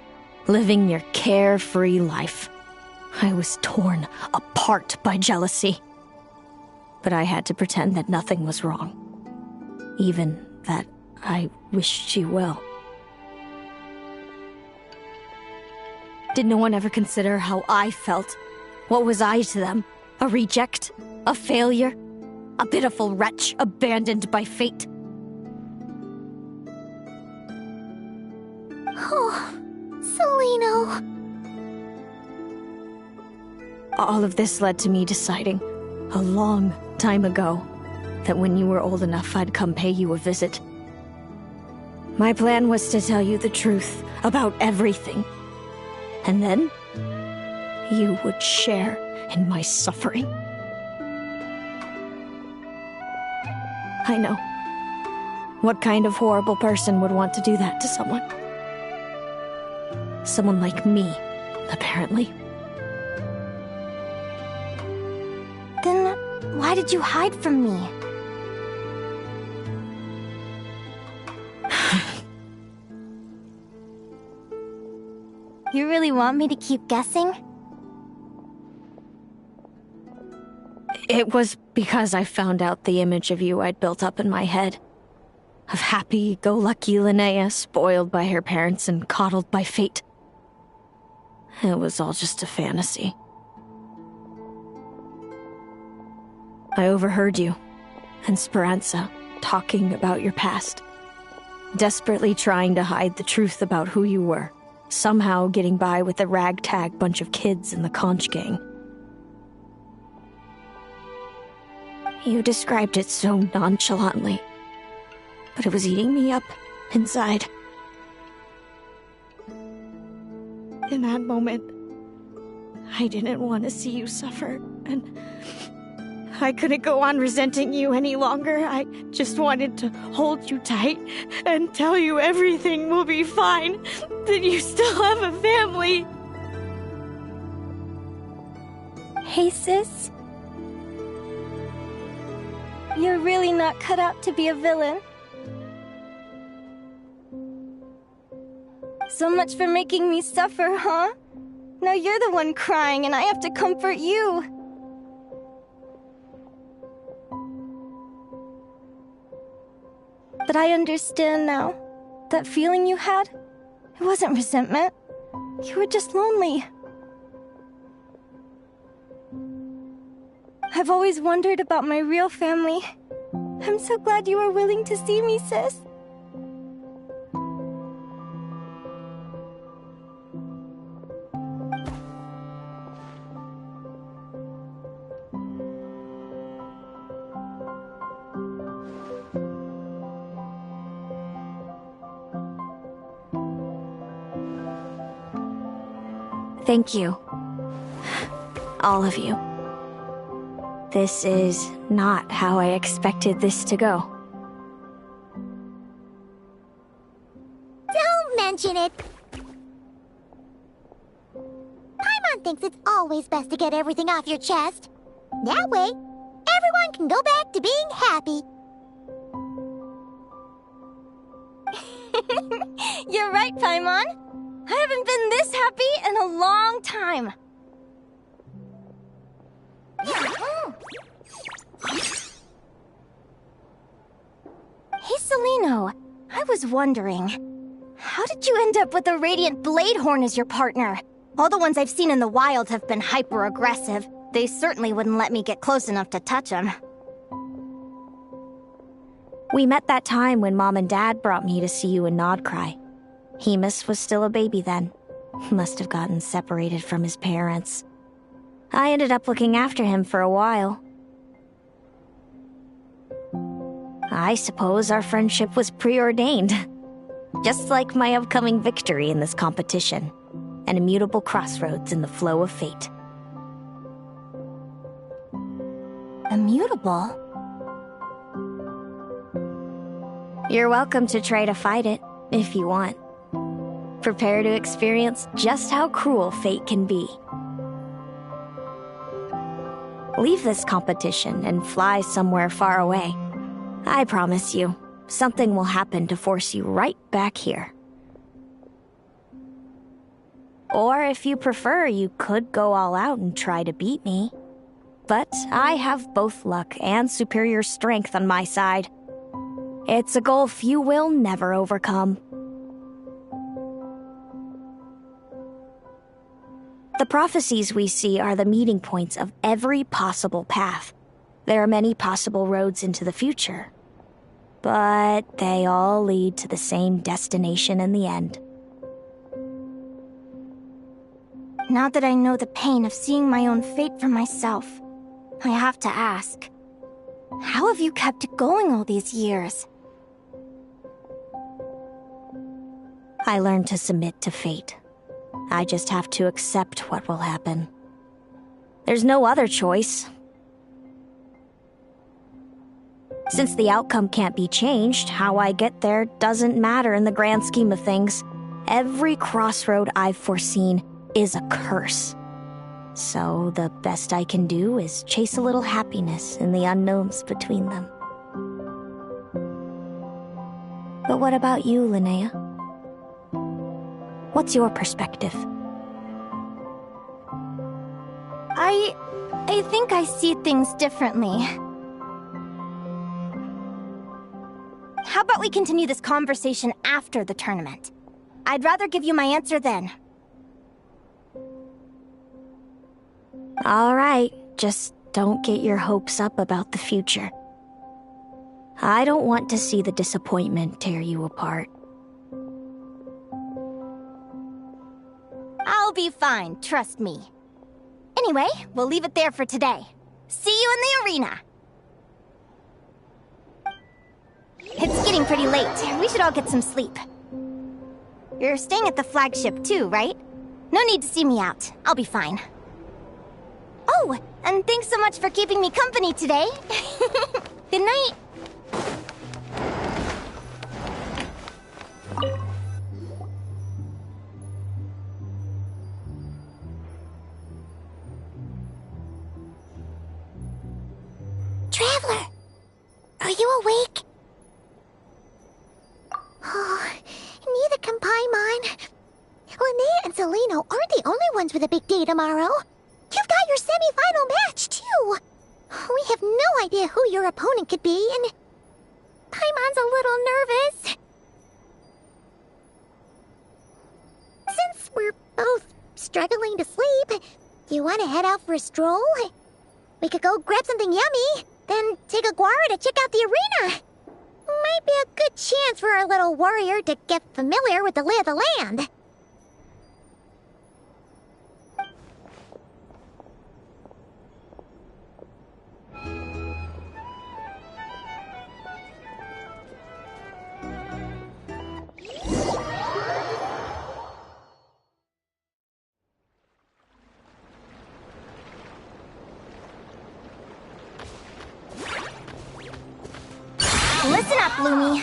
living your carefree life, I was torn apart by jealousy. But I had to pretend that nothing was wrong. Even that I wished you well. Did no one ever consider how I felt? What was I to them? A reject? A failure? A pitiful wretch abandoned by fate? Oh, Celino. All of this led to me deciding, a long time ago, that when you were old enough, I'd come pay you a visit. My plan was to tell you the truth about everything. And then, you would share in my suffering. I know. What kind of horrible person would want to do that to someone? Someone like me, apparently. Then why did you hide from me? You really want me to keep guessing? It was because I found out the image of you I'd built up in my head. Of happy-go-lucky Linnea, spoiled by her parents and coddled by fate. It was all just a fantasy. I overheard you and Speranza talking about your past. Desperately trying to hide the truth about who you were. Somehow getting by with a ragtag bunch of kids in the conch gang. You described it so nonchalantly, but it was eating me up inside. In that moment, I didn't want to see you suffer, and I couldn't go on resenting you any longer. I just wanted to hold you tight and tell you everything will be fine, that you still have a family. Hey, sis. You're really not cut out to be a villain. So much for making me suffer, huh? Now you're the one crying and I have to comfort you. But I understand now. That feeling you had, it wasn't resentment. You were just lonely. I've always wondered about my real family. I'm so glad you were willing to see me, sis. Thank you. All of you. This is not how I expected this to go. Don't mention it! Paimon thinks it's always best to get everything off your chest. That way, everyone can go back to being happy. You're right, Paimon. I haven't been this happy in a long time. Hey, Celino. I was wondering, how did you end up with a Radiant Bladehorn as your partner? All the ones I've seen in the wild have been hyper-aggressive. They certainly wouldn't let me get close enough to touch them. We met that time when Mom and Dad brought me to see you in Nodcry. Hemus was still a baby then. Must have gotten separated from his parents. I ended up looking after him for a while. I suppose our friendship was preordained. Just like my upcoming victory in this competition. an immutable crossroads in the flow of fate. Immutable? You're welcome to try to fight it, if you want. Prepare to experience just how cruel fate can be. Leave this competition and fly somewhere far away. I promise you, something will happen to force you right back here. Or if you prefer, you could go all out and try to beat me. But I have both luck and superior strength on my side. It's a goal few will never overcome. The prophecies we see are the meeting points of every possible path. There are many possible roads into the future. But they all lead to the same destination in the end. Now that I know the pain of seeing my own fate for myself, I have to ask, how have you kept it going all these years? I learned to submit to fate. I just have to accept what will happen. There's no other choice. Since the outcome can't be changed, how I get there doesn't matter in the grand scheme of things. Every crossroad I've foreseen is a curse. So the best I can do is chase a little happiness in the unknowns between them. But what about you, Linnea? What's your perspective? I think I see things differently. How about we continue this conversation after the tournament? I'd rather give you my answer then. All right, just don't get your hopes up about the future. I don't want to see the disappointment tear you apart. I'll be fine, trust me. Anyway, we'll leave it there for today. See you in the arena! It's getting pretty late. We should all get some sleep. You're staying at the flagship too, right? No need to see me out. I'll be fine. Oh, and thanks so much for keeping me company today. Good night. Traveler, are you awake? Oh, neither can Paimon. Linnea and Celino aren't the only ones with a big day tomorrow. You've got your semi-final match, too. We have no idea who your opponent could be, and Paimon's a little nervous. Since we're both struggling to sleep, do you want to head out for a stroll? We could go grab something yummy, then take a guara to check out the arena. Might be a good chance for our little warrior to get familiar with the lay of the land. Listen up, Lumi.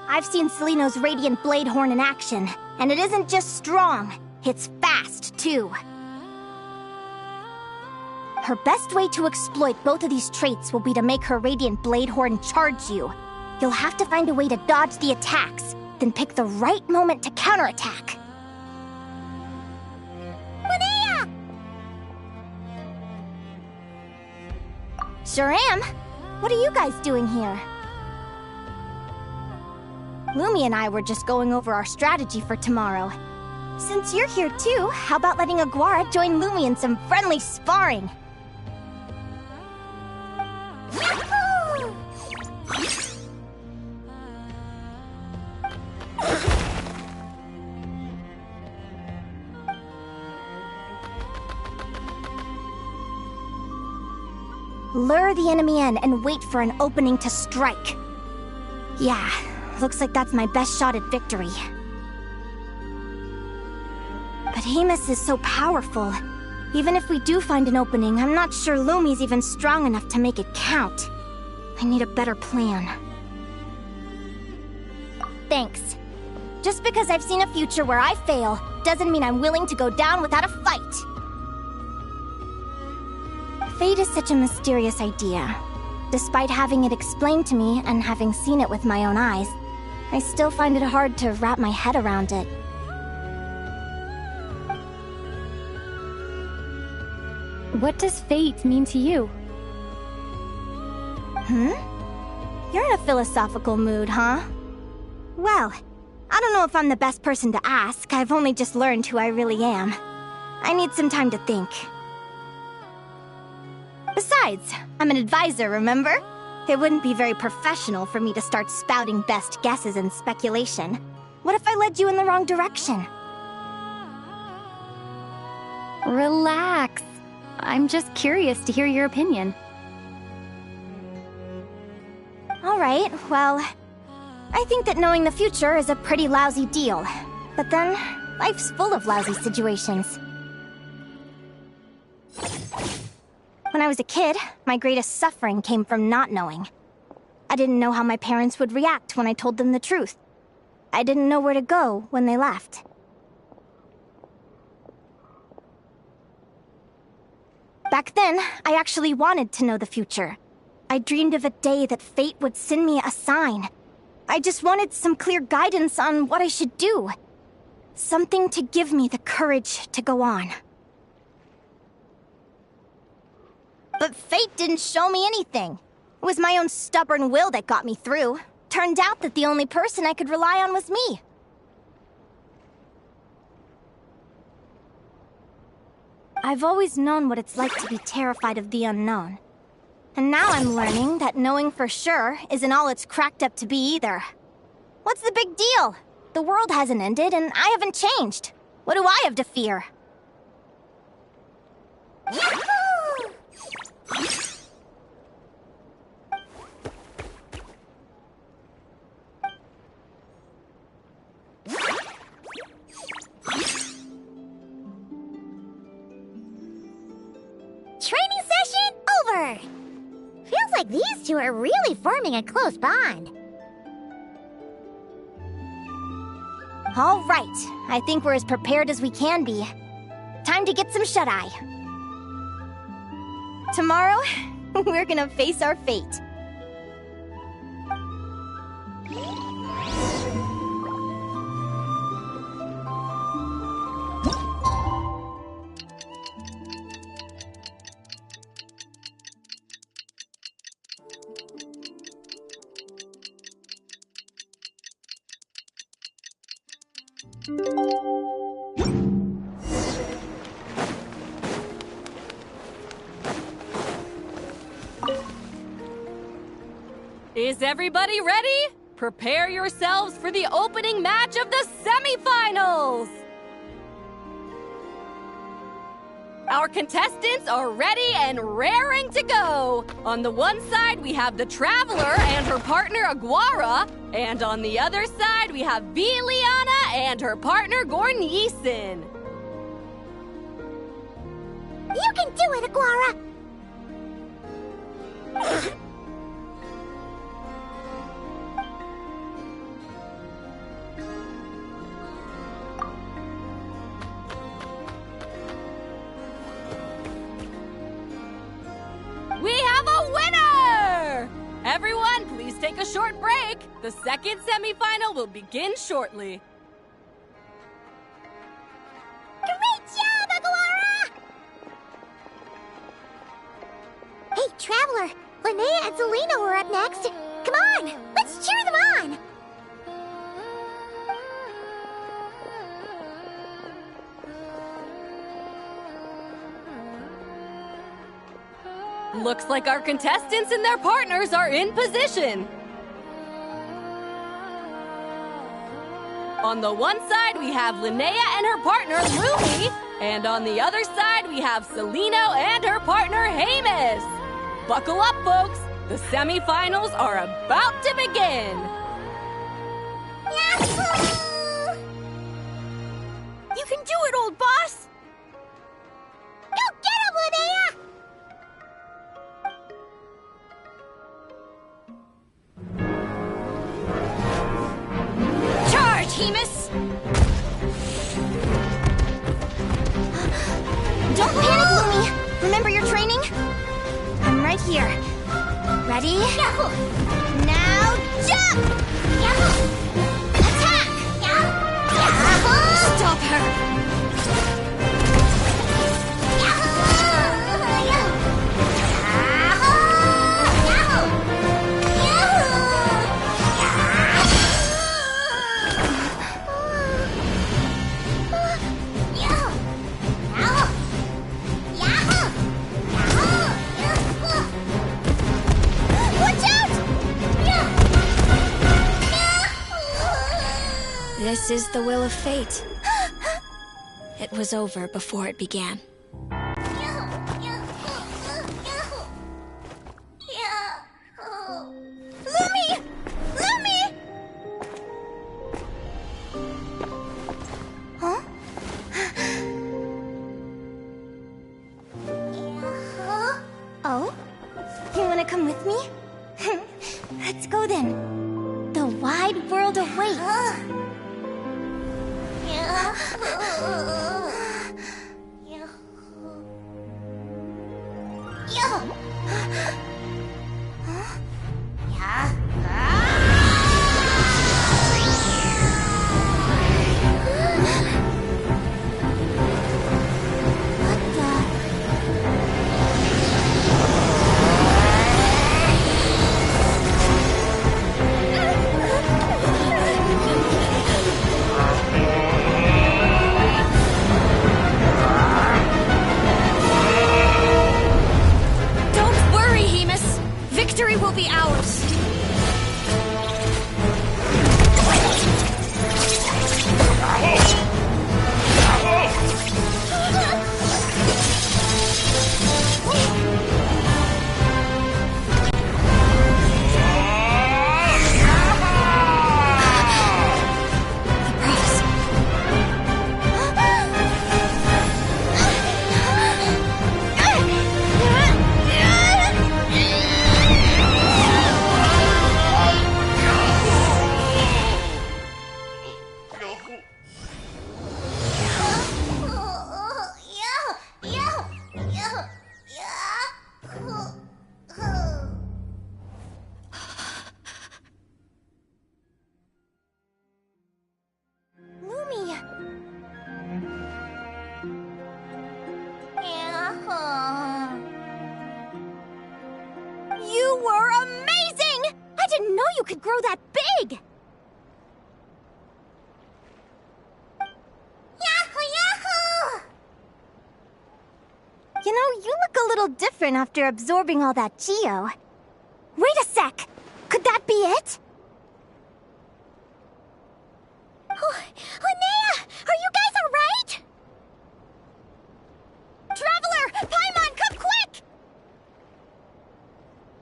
I've seen Celino's Radiant Blade Horn in action, and it isn't just strong, it's fast, too. Her best way to exploit both of these traits will be to make her Radiant Blade Horn charge you. You'll have to find a way to dodge the attacks, then pick the right moment to counterattack. Linnea! Sure am. What are you guys doing here? Lumi and I were just going over our strategy for tomorrow. Since you're here too, how about letting Aguara join Lumi in some friendly sparring? Lure the enemy in and wait for an opening to strike. Yeah. Looks like that's my best shot at victory. But Amos is so powerful. Even if we do find an opening, I'm not sure Lumi's even strong enough to make it count. I need a better plan. Thanks. Just because I've seen a future where I fail, doesn't mean I'm willing to go down without a fight. Fate is such a mysterious idea. Despite having it explained to me and having seen it with my own eyes, I still find it hard to wrap my head around it. What does fate mean to you? You're in a philosophical mood, huh? Well, I don't know if I'm the best person to ask. I've only just learned who I really am. I need some time to think. Besides, I'm an advisor, remember? It wouldn't be very professional for me to start spouting best guesses and speculation. What if I led you in the wrong direction? Relax. I'm just curious to hear your opinion. Alright, well, I think that knowing the future is a pretty lousy deal. But then, life's full of lousy situations. When I was a kid, my greatest suffering came from not knowing. I didn't know how my parents would react when I told them the truth. I didn't know where to go when they left. Back then, I actually wanted to know the future. I dreamed of a day that fate would send me a sign. I just wanted some clear guidance on what I should do. Something to give me the courage to go on. But fate didn't show me anything. It was my own stubborn will that got me through. Turned out that the only person I could rely on was me. I've always known what it's like to be terrified of the unknown. And now I'm learning that knowing for sure isn't all it's cracked up to be either. What's the big deal? The world hasn't ended and I haven't changed. What do I have to fear? Training session over! Feels like these two are really forming a close bond. All right, I think we're as prepared as we can be. Time to get some shut-eye. Tomorrow, we're gonna face our fate. Is everybody ready? Prepare yourselves for the opening match of the semifinals! Our contestants are ready and raring to go! On the one side, we have the Traveler and her partner Aguara, and on the other side, we have Viliana and her partner Gornyesin. You can do it, Aguara! We have a winner! Everyone, please take a short break. The second semifinal will begin shortly. Great job, Aguara! Hey, Traveler, Linnea and Selena were up next. Come on, let's cheer them on! Looks like our contestants and their partners are in position. On the one side, we have Linnea and her partner, Lumi. And on the other side, we have Celino and her partner, Hamus. Buckle up, folks. The semifinals are about to begin. Yahoo! You can do it, old boss! here. Ready? Now jump! Attack! Stop her! This is the will of fate. It was over before it began. Lumi! Lumi! Huh? Oh? You wanna come with me? Let's go then. The wide world awaits. Victory will be ours! You were amazing! I didn't know you could grow that big! Yahoo! Yahoo! You know, you look a little different after absorbing all that Geo. Wait a sec! Could that be it? Linnea! Are you guys alright? Traveler! Paimon, come quick!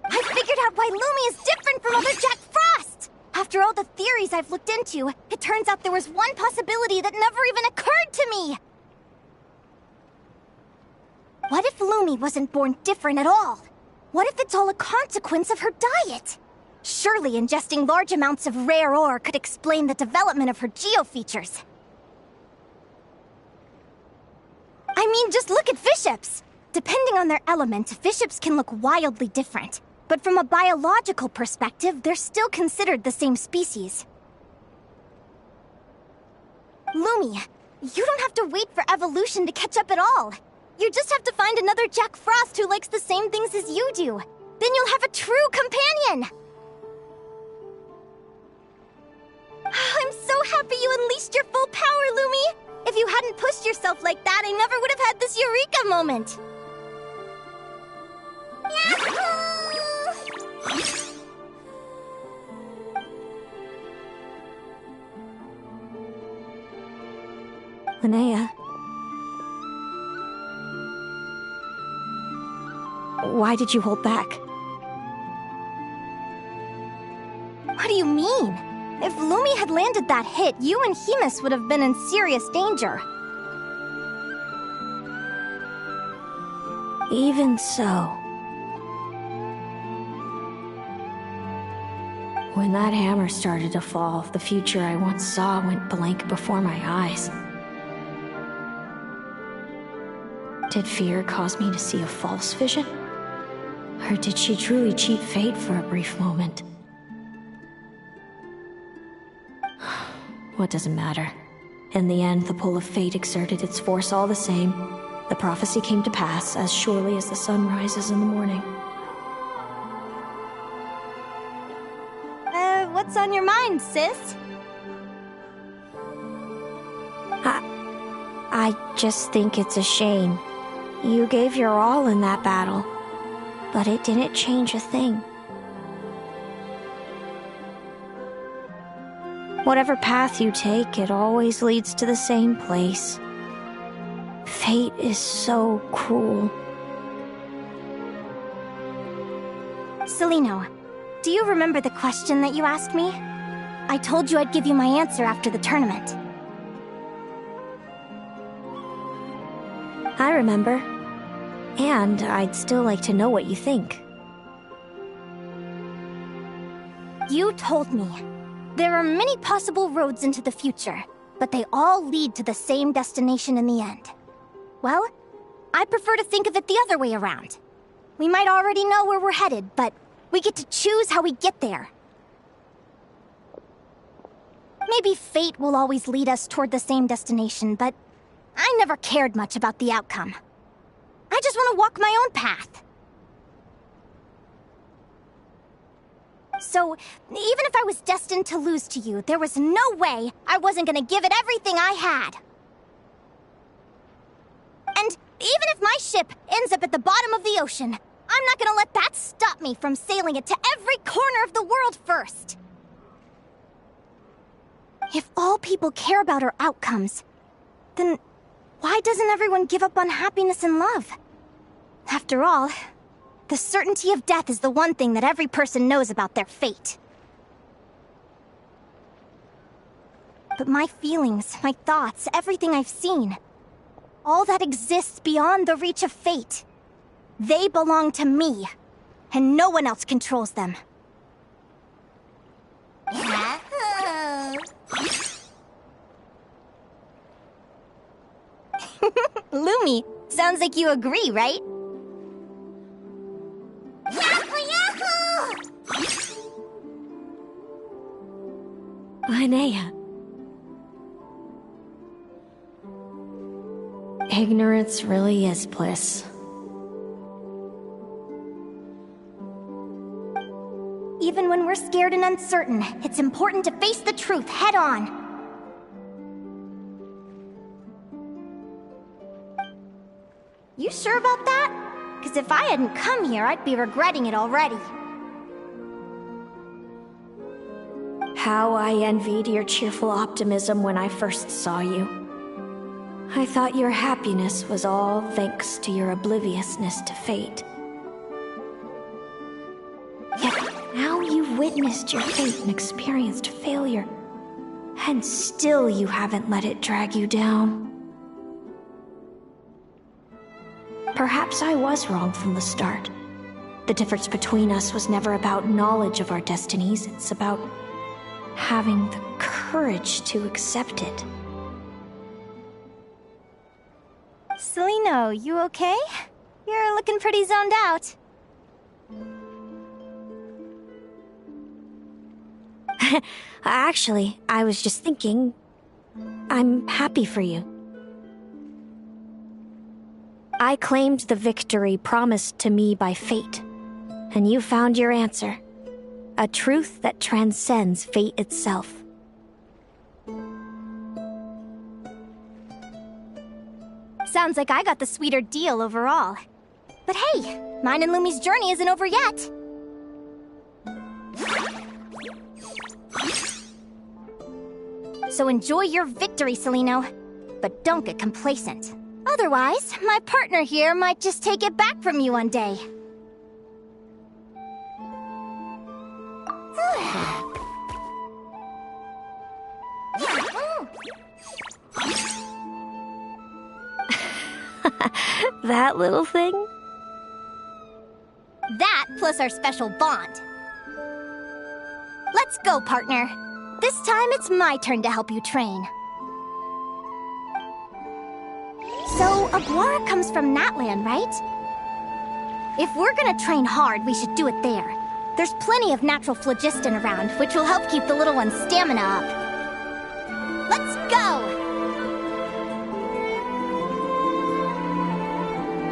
I figured out why Lumi is different from other Jack Frost! After all the theories I've looked into, it turns out there was one possibility that never even occurred to me! What if Lumi wasn't born different at all? What if it's all a consequence of her diet? Surely ingesting large amounts of rare ore could explain the development of her geo-features. I mean, just look at fiships! Depending on their element, fiships can look wildly different. But from a biological perspective, they're still considered the same species. Lumi, you don't have to wait for evolution to catch up at all. You just have to find another Jack Frost who likes the same things as you do. Then you'll have a true companion! I'm so happy you unleashed your full power, Lumi! If you hadn't pushed yourself like that, I never would have had this Eureka moment! Linnea. Why did you hold back? What do you mean? If Lumi had landed that hit, you and Hemus would have been in serious danger. Even so. When that hammer started to fall, the future I once saw went blank before my eyes. Did fear cause me to see a false vision? Or did she truly cheat fate for a brief moment? What does it matter? In the end, the pull of fate exerted its force all the same. The prophecy came to pass as surely as the sun rises in the morning. What's on your mind, sis? I just think it's a shame. You gave your all in that battle, but it didn't change a thing. Whatever path you take, it always leads to the same place. Fate is so cruel. Celino, do you remember the question that you asked me? I told you I'd give you my answer after the tournament. I remember. And I'd still like to know what you think. You told me. There are many possible roads into the future, but they all lead to the same destination in the end. Well, I prefer to think of it the other way around. We might already know where we're headed, but we get to choose how we get there. Maybe fate will always lead us toward the same destination, but I never cared much about the outcome. I just want to walk my own path. So, even if I was destined to lose to you, there was no way I wasn't gonna give it everything I had. And even if my ship ends up at the bottom of the ocean, I'm not gonna let that stop me from sailing it to every corner of the world first. If all people care about are outcomes, then why doesn't everyone give up on happiness and love? After all, the certainty of death is the one thing that every person knows about their fate. But my feelings, my thoughts, everything I've seen, all that exists beyond the reach of fate, they belong to me, and no one else controls them. Lumi, sounds like you agree, right? Linnea. Ignorance really is bliss. Even when we're scared and uncertain, it's important to face the truth head on. You sure about that? Because if I hadn't come here, I'd be regretting it already. How I envied your cheerful optimism when I first saw you. I thought your happiness was all thanks to your obliviousness to fate. Yet now you've witnessed your fate and experienced failure, and still you haven't let it drag you down. Perhaps I was wrong from the start. The difference between us was never about knowledge of our destinies, it's about having the courage to accept it. Celino, you okay? You're looking pretty zoned out. Actually, I was just thinking, I'm happy for you. I claimed the victory promised to me by fate, and you found your answer. A truth that transcends fate itself. Sounds like I got the sweeter deal overall. But hey, mine and Lumi's journey isn't over yet. So enjoy your victory, Celino. But don't get complacent. Otherwise, my partner here might just take it back from you one day. That little thing? That plus our special bond. Let's go, partner. This time it's my turn to help you train. So, Aguara comes from Natlan, right? If we're gonna train hard, we should do it there. There's plenty of natural phlogiston around, which will help keep the little one's stamina up.